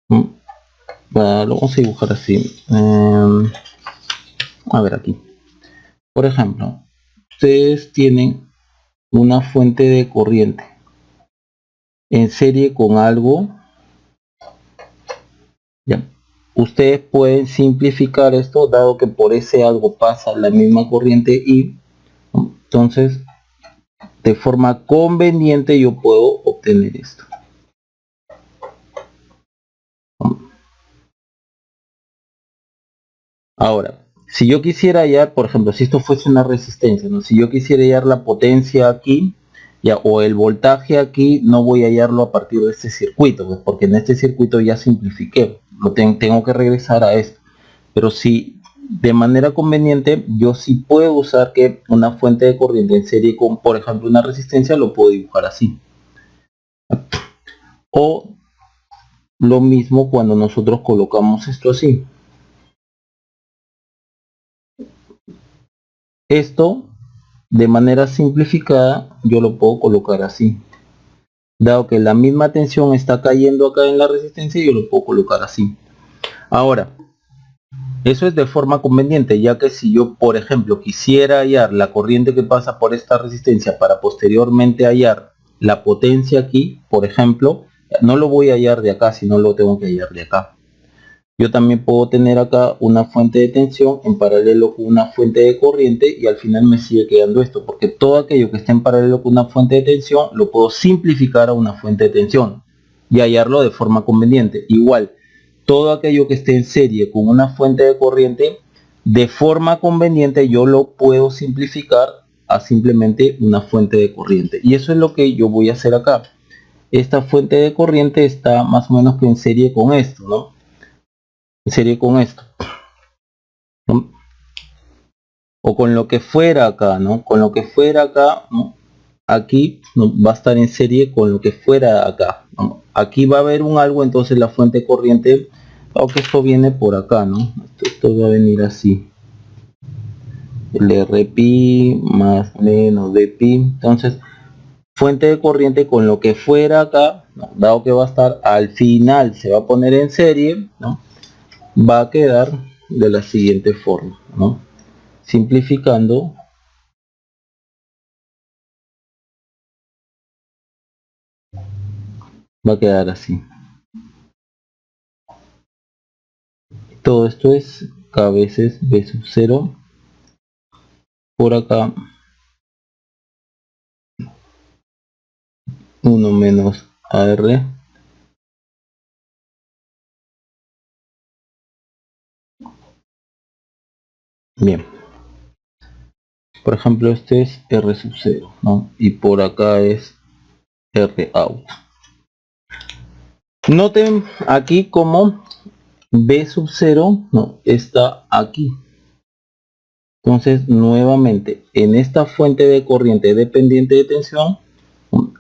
lo vamos a dibujar así. A ver aquí. Por ejemplo, ustedes tienen una fuente de corriente en serie con algo. Ya. Ustedes pueden simplificar esto dado que por ese algo pasa la misma corriente y entonces de forma conveniente yo puedo obtener esto. Ahora, si yo quisiera hallar, por ejemplo, si esto fuese una resistencia, ¿no? Si yo quisiera hallar la potencia aquí, ya, o el voltaje aquí, no voy a hallarlo a partir de este circuito, pues, porque en este circuito ya simplifiqué, tengo que regresar a esto. Pero si de manera conveniente, yo sí puedo usar que una fuente de corriente en serie con, por ejemplo, una resistencia, lo puedo dibujar así. O lo mismo cuando nosotros colocamos esto así. Esto, de manera simplificada, yo lo puedo colocar así. Dado que la misma tensión está cayendo acá en la resistencia, yo lo puedo colocar así. Ahora, eso es de forma conveniente, ya que si yo, por ejemplo, quisiera hallar la corriente que pasa por esta resistencia para posteriormente hallar la potencia aquí, por ejemplo, no lo voy a hallar de acá, sino lo tengo que hallar de acá. Yo también puedo tener acá una fuente de tensión en paralelo con una fuente de corriente y al final me sigue quedando esto, porque todo aquello que esté en paralelo con una fuente de tensión lo puedo simplificar a una fuente de tensión y hallarlo de forma conveniente. Igual, todo aquello que esté en serie con una fuente de corriente, de forma conveniente yo lo puedo simplificar a simplemente una fuente de corriente. Y eso es lo que yo voy a hacer acá. Esta fuente de corriente está más o menos que en serie con esto, ¿no? En serie con esto. ¿No? O con lo que fuera acá, ¿no? Con lo que fuera acá, ¿no? Aquí, ¿no? Va a estar en serie con lo que fuera acá, ¿no? Aquí va a haber un algo, entonces la fuente corriente, aunque esto viene por acá, ¿no? Esto va a venir así. El RPi más menos dpi. Entonces, fuente de corriente con lo que fuera acá, ¿no? Dado que va a estar al final, se va a poner en serie, ¿no? Va a quedar de la siguiente forma, ¿no? Simplificando, va a quedar así. Todo esto es k veces b sub 0 por acá 1 menos ar. Bien, Por ejemplo, este es R sub 0, ¿no? Y por acá es R out. Noten aquí como B sub 0 no está aquí. Entonces nuevamente en esta fuente de corriente dependiente de tensión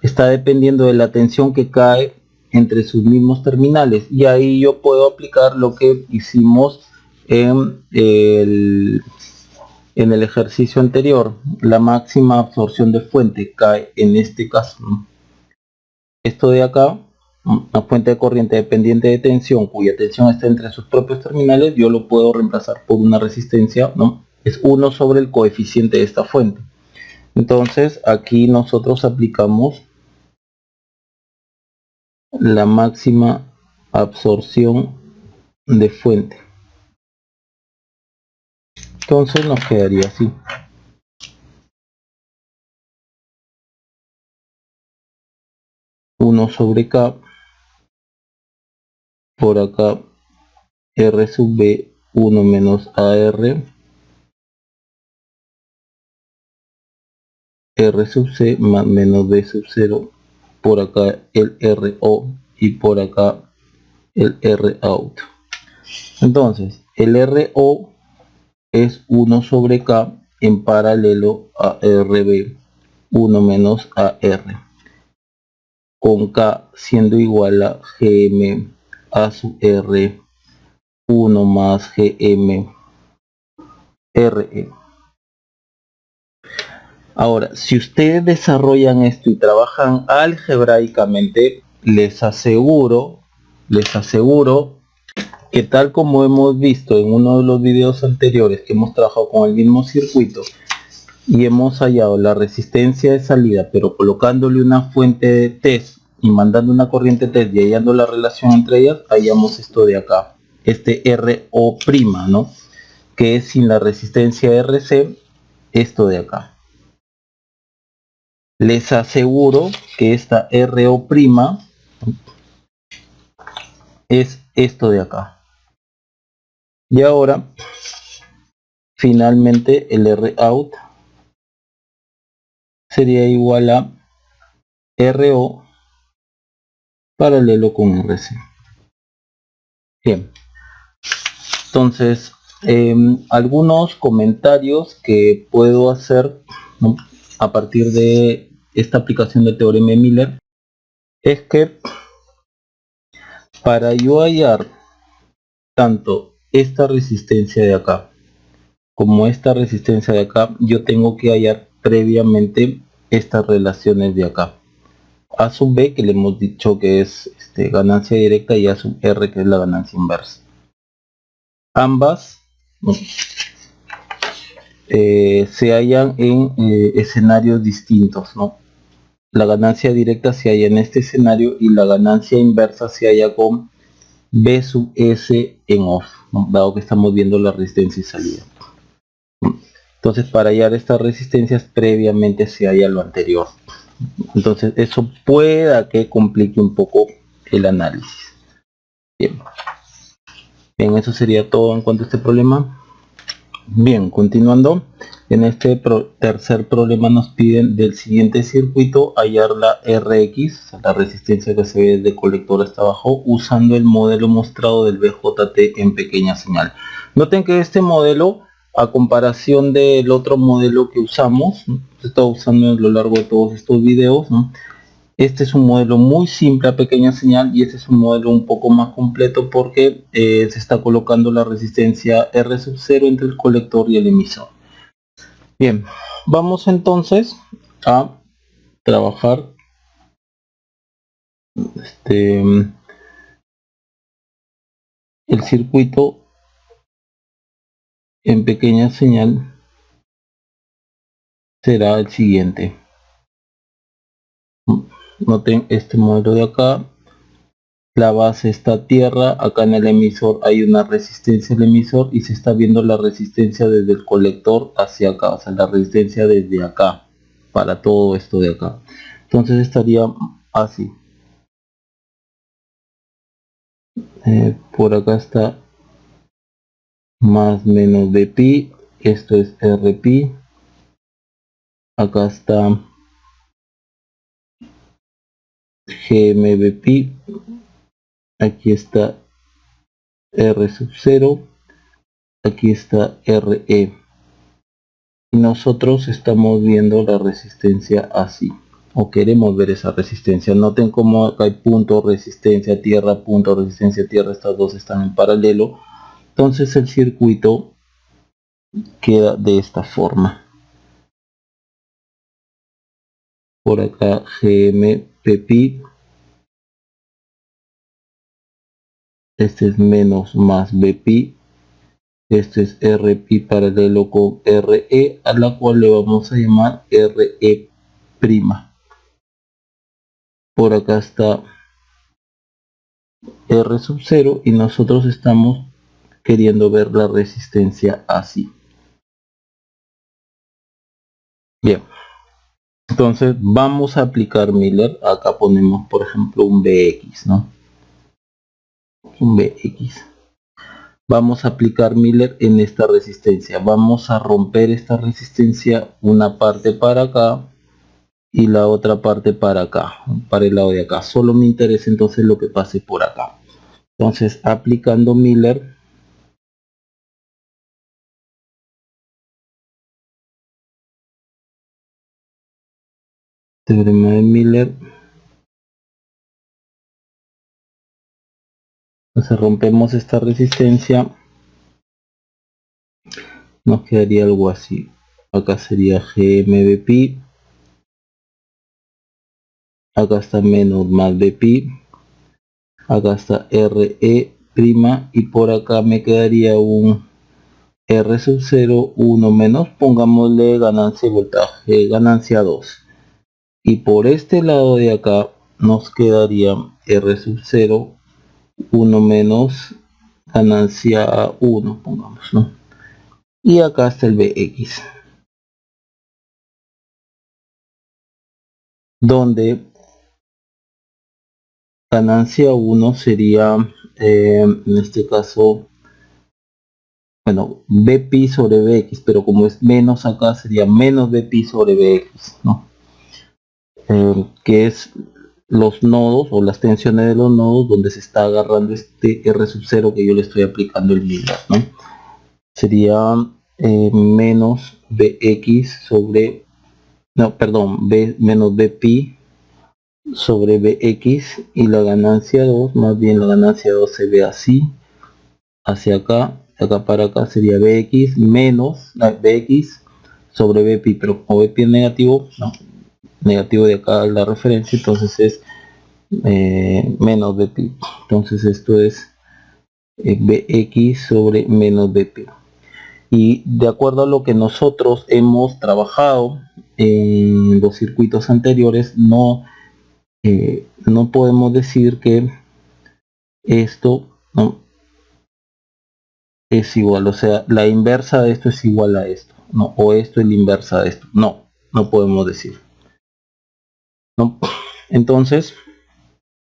está dependiendo de la tensión que cae entre sus mismos terminales, y ahí yo puedo aplicar lo que hicimos en el ejercicio anterior. La máxima absorción de fuente cae en este caso, ¿no? Esto de acá, una fuente de corriente dependiente de tensión cuya tensión está entre sus propios terminales, yo lo puedo reemplazar por una resistencia, ¿no? Es 1 sobre el coeficiente de esta fuente. Entonces aquí nosotros aplicamos la máxima absorción de fuente. Entonces nos quedaría así. Uno sobre K, por acá R sub B, 1 menos AR, R sub C más menos B sub 0, por acá el RO y por acá el R out. Entonces el RO es 1 sobre K en paralelo a RB, 1 menos AR, con K siendo igual a GM a sub R, 1 más GM RE. Ahora, si ustedes desarrollan esto y trabajan algebraicamente, les aseguro que, tal como hemos visto en uno de los videos anteriores, que hemos trabajado con el mismo circuito y hemos hallado la resistencia de salida, pero colocándole una fuente de test y mandando una corriente test y hallando la relación entre ellas, hallamos esto de acá, este RO', ¿no? Que es sin la resistencia RC, esto de acá. Les aseguro que esta RO' es esto de acá. Y ahora, finalmente, el R out sería igual a RO paralelo con RC. Bien. Entonces, algunos comentarios que puedo hacer, ¿no?, a partir de esta aplicación del teorema de Miller, es que para yo hallar tanto esta resistencia de acá como esta resistencia de acá, yo tengo que hallar previamente estas relaciones de acá. A sub B, que le hemos dicho que es ganancia directa, y A sub R, que es la ganancia inversa. Ambas, ¿no?, se hallan en escenarios distintos, ¿no? La ganancia directa se halla en este escenario y la ganancia inversa se halla con B sub S en off, ¿no?, dado que estamos viendo la resistencia y salida. Entonces, para hallar estas resistencias previamente se halla lo anterior. Entonces eso pueda que complique un poco el análisis. Bien, eso sería todo en cuanto a este problema. Bien, continuando, en este tercer problema nos piden del siguiente circuito hallar la RX, la resistencia que se ve desde colector hasta abajo, usando el modelo mostrado del BJT en pequeña señal. Noten que este modelo, a comparación del otro modelo que usamos, ¿no?, se está usando a lo largo de todos estos videos, ¿no?, este es un modelo muy simple a pequeña señal, y este es un modelo un poco más completo porque se está colocando la resistencia R sub 0 entre el colector y el emisor. Bien, vamos entonces a trabajar el circuito en pequeña señal. Será el siguiente. Noten este modelo de acá. La base está a tierra, acá en el emisor hay una resistencia del emisor y se está viendo la resistencia desde el colector hacia acá, o sea, la resistencia desde acá para todo esto de acá. Entonces estaría así. Por acá está más menos de pi, esto es r pi, acá está GMBP, aquí está R sub 0, aquí está RE. Y nosotros estamos viendo la resistencia así, o queremos ver esa resistencia. Noten como acá hay punto resistencia tierra, punto resistencia tierra, estas dos están en paralelo. Entonces el circuito queda de esta forma. Por acá GMPP, este es menos más BP, este es RP paralelo con RE, a la cual le vamos a llamar RE'. Por acá está R sub 0 y nosotros estamos queriendo ver la resistencia así. Bien, entonces vamos a aplicar Miller. Acá ponemos por ejemplo un BX, ¿no? Un BX. Vamos a aplicar Miller en esta resistencia. Vamos a romper esta resistencia, una parte para acá y la otra parte para acá, para el lado de acá. Solo me interesa entonces lo que pase por acá. Entonces aplicando Miller, teorema de Miller, entonces rompemos esta resistencia, nos quedaría algo así. Acá sería GMBP, acá está menos más BP, acá está RE' y por acá me quedaría un R sub 0, 1 menos, pongámosle ganancia y voltaje, ganancia 2. Y por este lado de acá nos quedaría R sub 0, 1 menos, ganancia 1, pongamos, ¿no? Y acá está el BX, donde ganancia 1 sería, en este caso, bueno, BP sobre BX, pero como es menos acá sería menos BP sobre BX, ¿no? Que es los nodos o las tensiones de los nodos donde se está agarrando este R sub 0 que yo le estoy aplicando el Miller, ¿no? Sería menos BX sobre, no, perdón, B menos BP sobre BX y la ganancia 2, más bien la ganancia 2 se ve así, hacia acá, de acá para acá sería BX menos BX sobre BP, pero como BP es negativo, no, negativo de acá la referencia, entonces es menos BP. Entonces esto es BX sobre menos BP. Y de acuerdo a lo que nosotros hemos trabajado en los circuitos anteriores, no podemos decir que esto, ¿no?, es igual, o sea, la inversa de esto es igual a esto, ¿no? O esto es la inversa de esto. No podemos decir, ¿no? Entonces,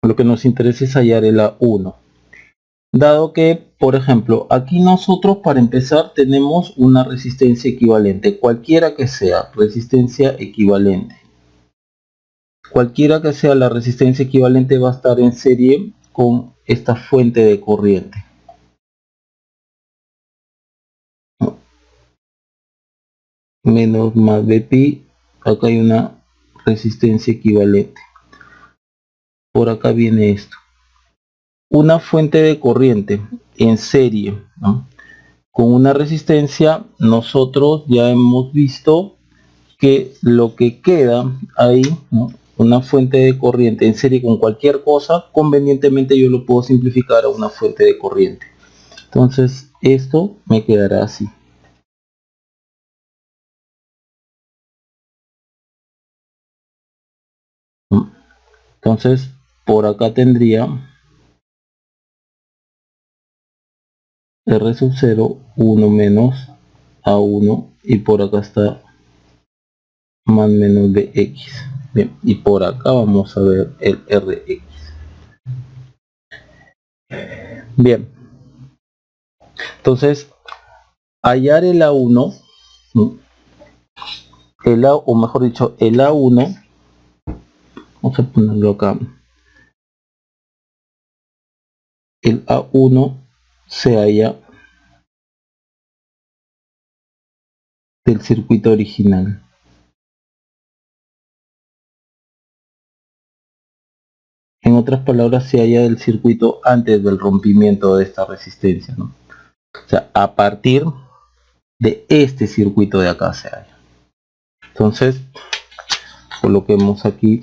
lo que nos interesa es hallar el A1. Dado que, por ejemplo, aquí nosotros para empezar tenemos una resistencia equivalente, cualquiera que sea, resistencia equivalente. Cualquiera que sea la resistencia equivalente va a estar en serie con esta fuente de corriente. Menos más BP, acá hay una resistencia equivalente. Por acá viene esto. Una fuente de corriente en serie, ¿no?, con una resistencia, nosotros ya hemos visto que lo que queda ahí, ¿no?, una fuente de corriente en serie con cualquier cosa, convenientemente yo lo puedo simplificar a una fuente de corriente. Entonces esto me quedará así. Entonces por acá tendría R sub 0, 1 menos A1 y por acá está más menos de X. Bien, y por acá vamos a ver el Rx. Bien, entonces hallar el A1, ¿no?, el A, o mejor dicho, el A1, vamos a ponerlo acá, el A1 se halla del circuito original. En otras palabras, se halla del circuito antes del rompimiento de esta resistencia, ¿no? O sea, a partir de este circuito de acá se halla. Entonces, coloquemos aquí,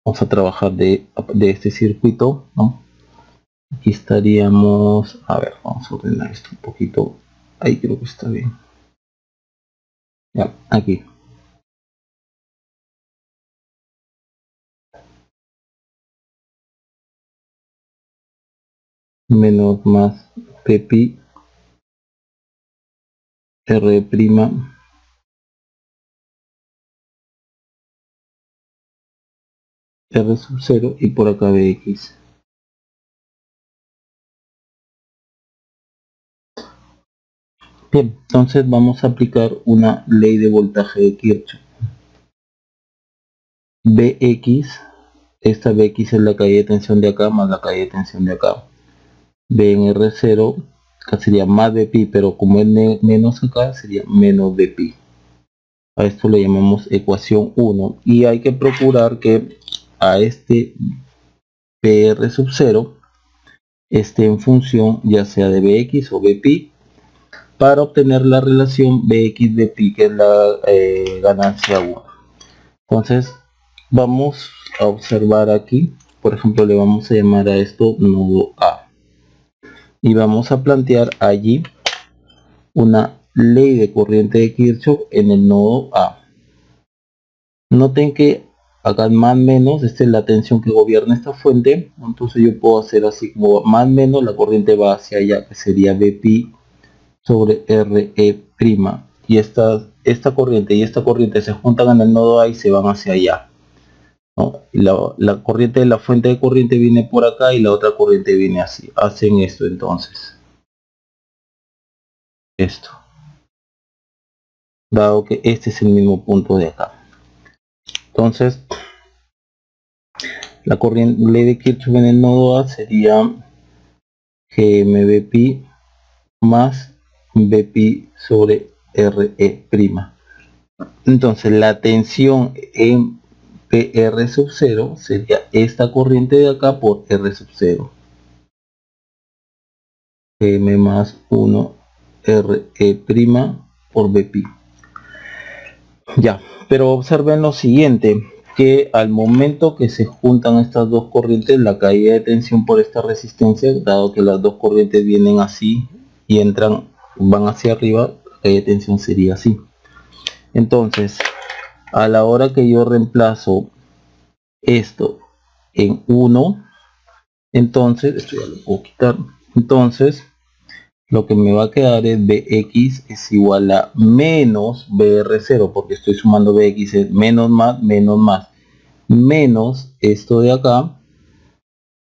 vamos a trabajar de este circuito, ¿no? Aquí estaríamos, a ver, vamos a ordenar esto un poquito, ahí creo que está bien. Ya, aquí. Menos más P R prima R sub 0 y por acá Bx. Bien, entonces vamos a aplicar una ley de voltaje de Kirchhoff. Bx, esta Bx es la caída de tensión de acá más la caída de tensión de acá. B en R0, acá sería más Bpi, pero como es menos acá, sería menos Bpi. A esto le llamamos ecuación 1 y hay que procurar que a este PR sub 0 esté en función ya sea de Bx o Bpi para obtener la relación Bx Bpi, que es la ganancia 1. Entonces vamos a observar aquí, por ejemplo, le vamos a llamar a esto nodo A y vamos a plantear allí una ley de corriente de Kirchhoff en el nodo A. Noten que acá más menos, esta es la tensión que gobierna esta fuente, entonces yo puedo hacer así como más menos, la corriente va hacia allá, que sería Bpi sobre Re', y esta corriente y esta corriente se juntan en el nodo A y se van hacia allá, ¿no? Y la corriente de la fuente de corriente viene por acá y la otra corriente viene así, hacen esto entonces, esto, dado que este es el mismo punto de acá. Entonces, la corriente ley de Kirchhoff en el nodo A sería GmBpi más Bpi sobre Re'. Entonces la tensión en PR sub 0 sería esta corriente de acá por R sub 0. M más 1 Re' por Bpi. Ya, pero observen lo siguiente, que al momento que se juntan estas dos corrientes, la caída de tensión por esta resistencia, dado que las dos corrientes vienen así y van hacia arriba, la caída de tensión sería así. Entonces, a la hora que yo reemplazo esto en 1, entonces, esto ya lo puedo quitar, entonces lo que me va a quedar es Bx es igual a menos Br0, porque estoy sumando Bx, es menos más, menos esto de acá,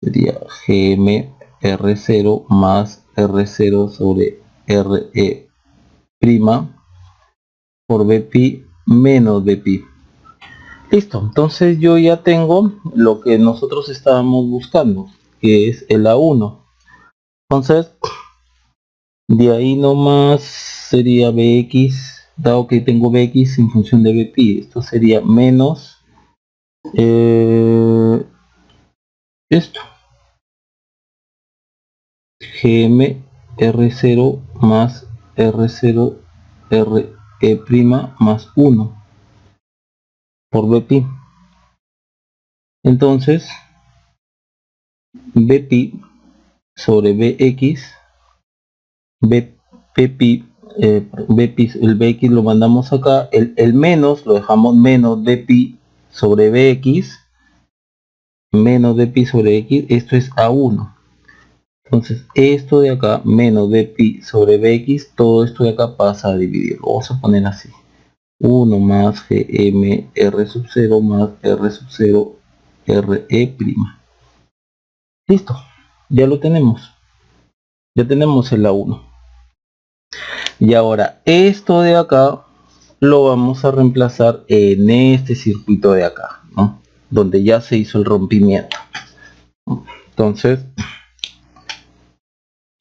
sería Gm R0 más R0 sobre Re' por Bpi menos Bpi. Listo, entonces yo ya tengo lo que nosotros estábamos buscando, que es el A1. Entonces, de ahí nomás sería Bx, dado que tengo Bx en función de Bpi, esto sería menos esto, Gm R0 más R0 Re' más 1 por Bpi. Entonces, Bpi sobre Bx, Bpi, el Bx lo mandamos acá, el menos lo dejamos menos Bpi sobre Bx, menos Bpi sobre X, esto es A1. Entonces esto de acá, menos Bpi sobre Bx, todo esto de acá pasa a dividir. Lo vamos a poner así. 1 más Gm R sub 0 más R sub 0 Re'. Listo, ya lo tenemos. Ya tenemos el A1. Y ahora esto de acá lo vamos a reemplazar en este circuito de acá, ¿no? Donde ya se hizo el rompimiento. Entonces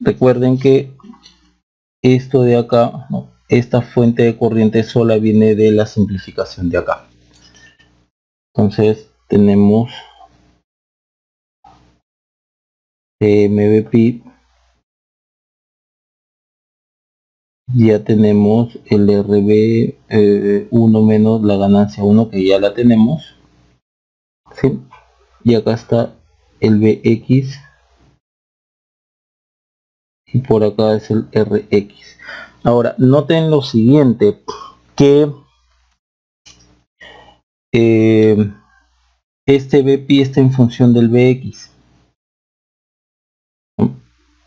recuerden que esto de acá, ¿no? Esta fuente de corriente sola viene de la simplificación de acá. Entonces tenemos MVP, ya tenemos el RB 1 menos la ganancia 1 que ya la tenemos, ¿sí? Y acá está el BX y por acá es el RX. Ahora noten lo siguiente, que este BP está en función del BX.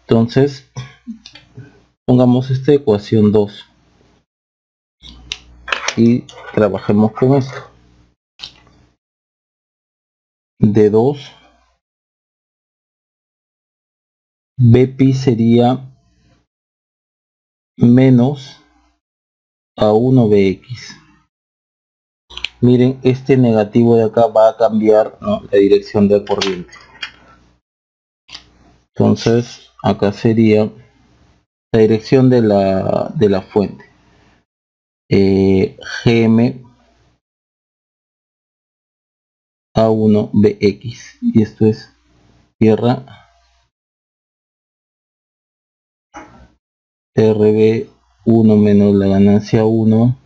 Entonces pongamos esta ecuación 2 y trabajemos con esto. De 2 BP sería menos A1 BX. Miren, este negativo de acá va a cambiar, ¿no?, la dirección de corriente. Entonces acá sería la dirección de la fuente. GM A1 BX. Y esto es tierra RB 1 menos la ganancia 1.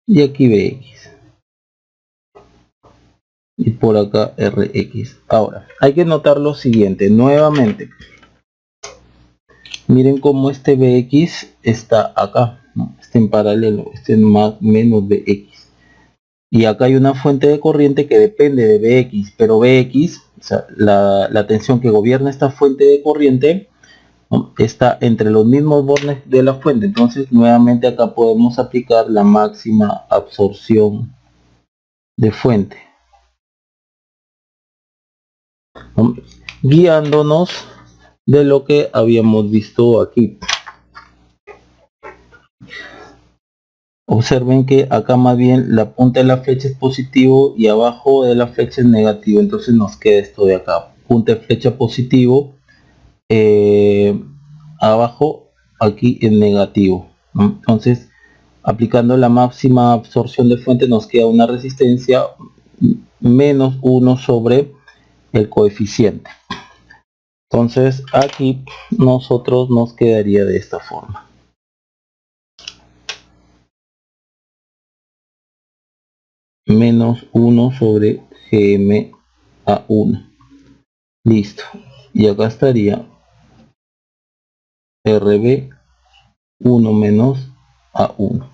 Y aquí BX. Y por acá RX. Ahora, hay que notar lo siguiente, nuevamente. Miren cómo este BX está acá, ¿no? Está en paralelo, este más menos BX. Y acá hay una fuente de corriente que depende de BX, pero BX, o sea, la tensión que gobierna esta fuente de corriente, ¿no?, está entre los mismos bornes de la fuente. Entonces, nuevamente acá podemos aplicar la máxima absorción de fuente, ¿no?, guiándonos de lo que habíamos visto aquí. Observen que acá más bien la punta de la flecha es positivo y abajo de la flecha es negativo. Entonces nos queda esto de acá, punta de flecha positivo, abajo aquí es negativo, ¿no? Entonces aplicando la máxima absorción de fuente nos queda una resistencia menos 1 sobre el coeficiente. Entonces aquí nosotros nos quedaría de esta forma. Menos 1 sobre GM A1. Listo. Y acá estaría RB 1 menos A1.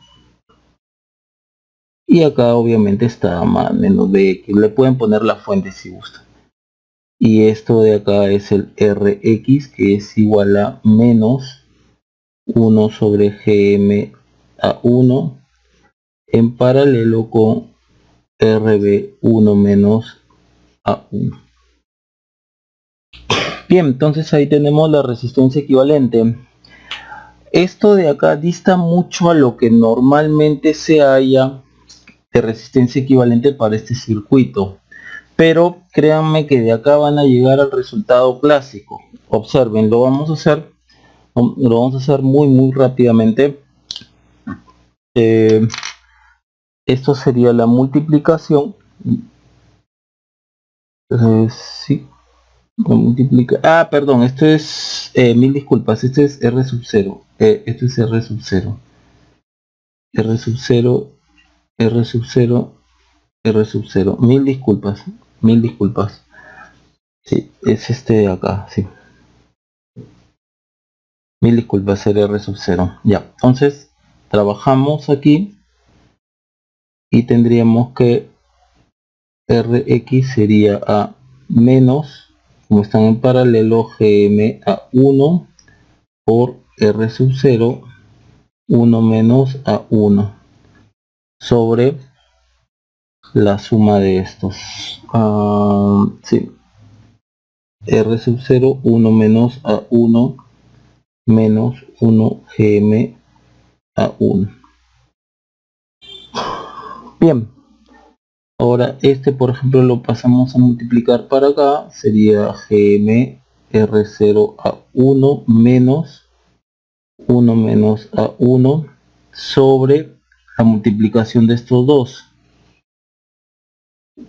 Y acá obviamente está más menos BX. Le pueden poner la fuente si gustan. Y esto de acá es el RX, que es igual a menos 1 sobre GM A1 en paralelo con RB 1 menos A1. Bien, entonces ahí tenemos la resistencia equivalente. Esto de acá dista mucho a lo que normalmente se halla de resistencia equivalente para este circuito, pero créanme que de acá van a llegar al resultado clásico. Observen, lo vamos a hacer muy rápidamente. Esto sería la multiplicación. Sí, perdón, esto es mil disculpas, este es R sub 0, esto es R sub 0, R sub 0, R sub 0, R sub 0, mil disculpas, sí, es este de acá, sí, mil disculpas, R sub 0, ya. Entonces trabajamos aquí y tendríamos que Rx sería a menos, como están en paralelo, GM a 1 por R sub 0, 1 menos a 1 sobre la suma de estos. Sí, R sub 0, 1 menos a 1 menos 1 gm a 1. Bien, ahora este por ejemplo lo pasamos a multiplicar para acá, sería gm r0 a 1 menos 1 menos a 1 sobre la multiplicación de estos dos,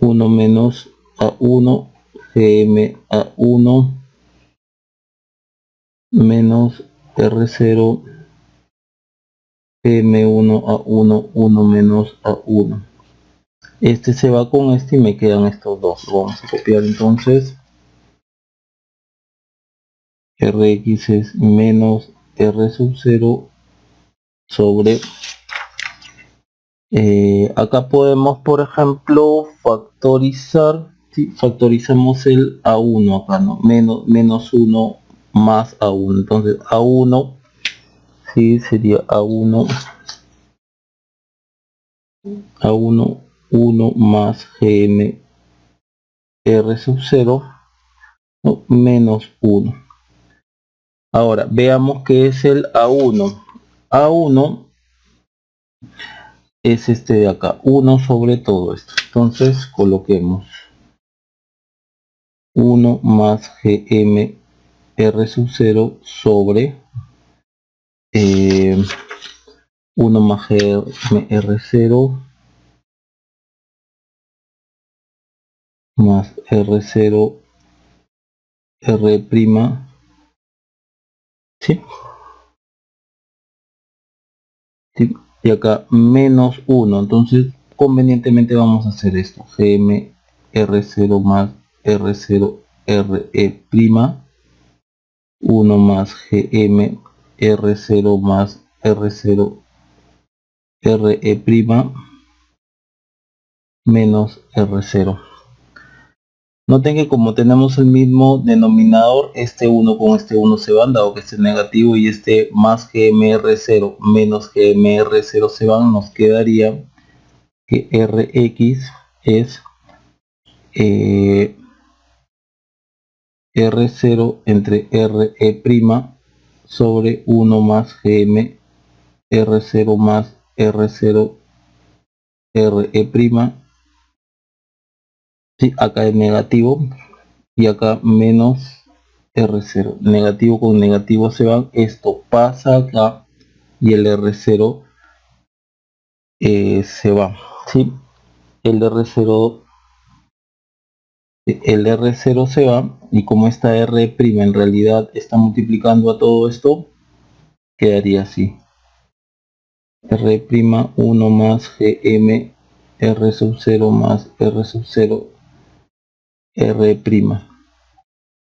1 menos a 1 gm a 1 menos r0 m1 a 1, 1 menos a 1. Este se va con este y me quedan estos dos. Lo vamos a copiar entonces. Rx es menos r sub 0 sobre acá podemos por ejemplo factorizar, ¿sí? Factorizamos el a1 acá, ¿no? Menos 1 más a1, entonces a1 sí sería a1 1 más gm r sub 0, ¿no? Menos 1. Ahora veamos qué es el a1. A1 es este de acá, 1 sobre todo esto. Entonces coloquemos 1 más gm r sub 0 sobre 1 más gm r0 más r0 r prima, ¿sí? ¿Sí? Y acá menos 1, entonces convenientemente vamos a hacer esto, gm r0 más r0 re prima, 1 más gm r0 más r0 re prima menos r0. Noten que como tenemos el mismo denominador, este 1 con este 1 se van, dado que este es negativo, y este más gmr0 menos gmr0 se van, nos quedaría que rx es r0 entre re' sobre 1 más gm r0 más r0 re', ¿sí? Acá es negativo y acá menos r0, negativo con negativo se van, esto pasa acá y el r0 se va, ¿sí? el r0 se va, y como esta r' en realidad está multiplicando a todo esto, quedaría así, r' 1 más gm r sub 0 más r sub 0 r'.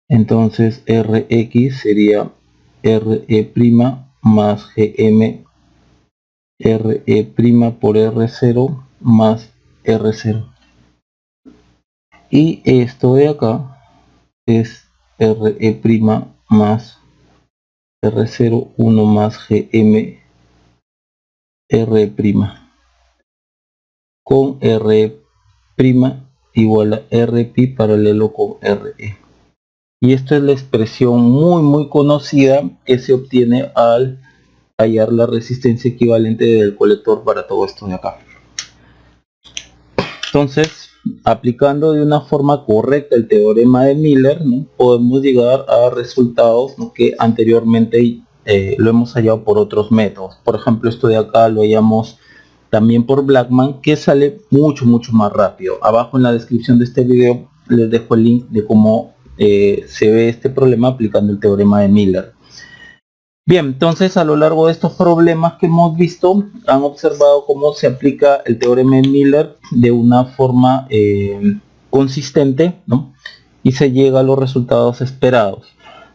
Entonces rx sería re' más gm re' por r0 más r0. Y esto de acá es re' más r0 1 más gm r', con r' igual a rpi paralelo con re. Y esta es la expresión muy conocida que se obtiene al hallar la resistencia equivalente del colector para todo esto de acá. Entonces, aplicando de una forma correcta el teorema de Miller, ¿no? Podemos llegar a resultados, ¿no? Que anteriormente lo hemos hallado por otros métodos. Por ejemplo, esto de acá lo hallamos también por Blackman, que sale mucho más rápido. Abajo en la descripción de este video les dejo el link de cómo se ve este problema aplicando el teorema de Miller. Bien, entonces a lo largo de estos problemas que hemos visto, han observado cómo se aplica el teorema de Miller de una forma consistente, ¿no? Y se llega a los resultados esperados,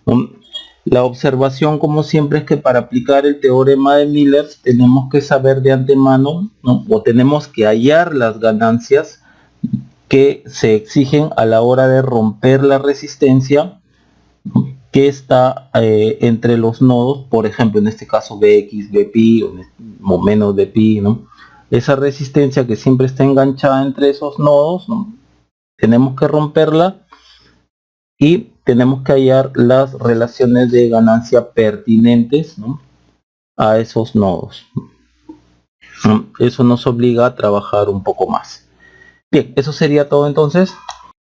¿no? La observación, como siempre, es que para aplicar el teorema de Miller tenemos que saber de antemano, ¿no? O tenemos que hallar las ganancias que se exigen a la hora de romper la resistencia, ¿no? Que está entre los nodos, por ejemplo en este caso bx, bpi o menos bpi, ¿no? Esa resistencia que siempre está enganchada entre esos nodos, ¿no? Tenemos que romperla y tenemos que hallar las relaciones de ganancia pertinentes, ¿no?, a esos nodos. Eso nos obliga a trabajar un poco más. Bien, eso sería todo entonces.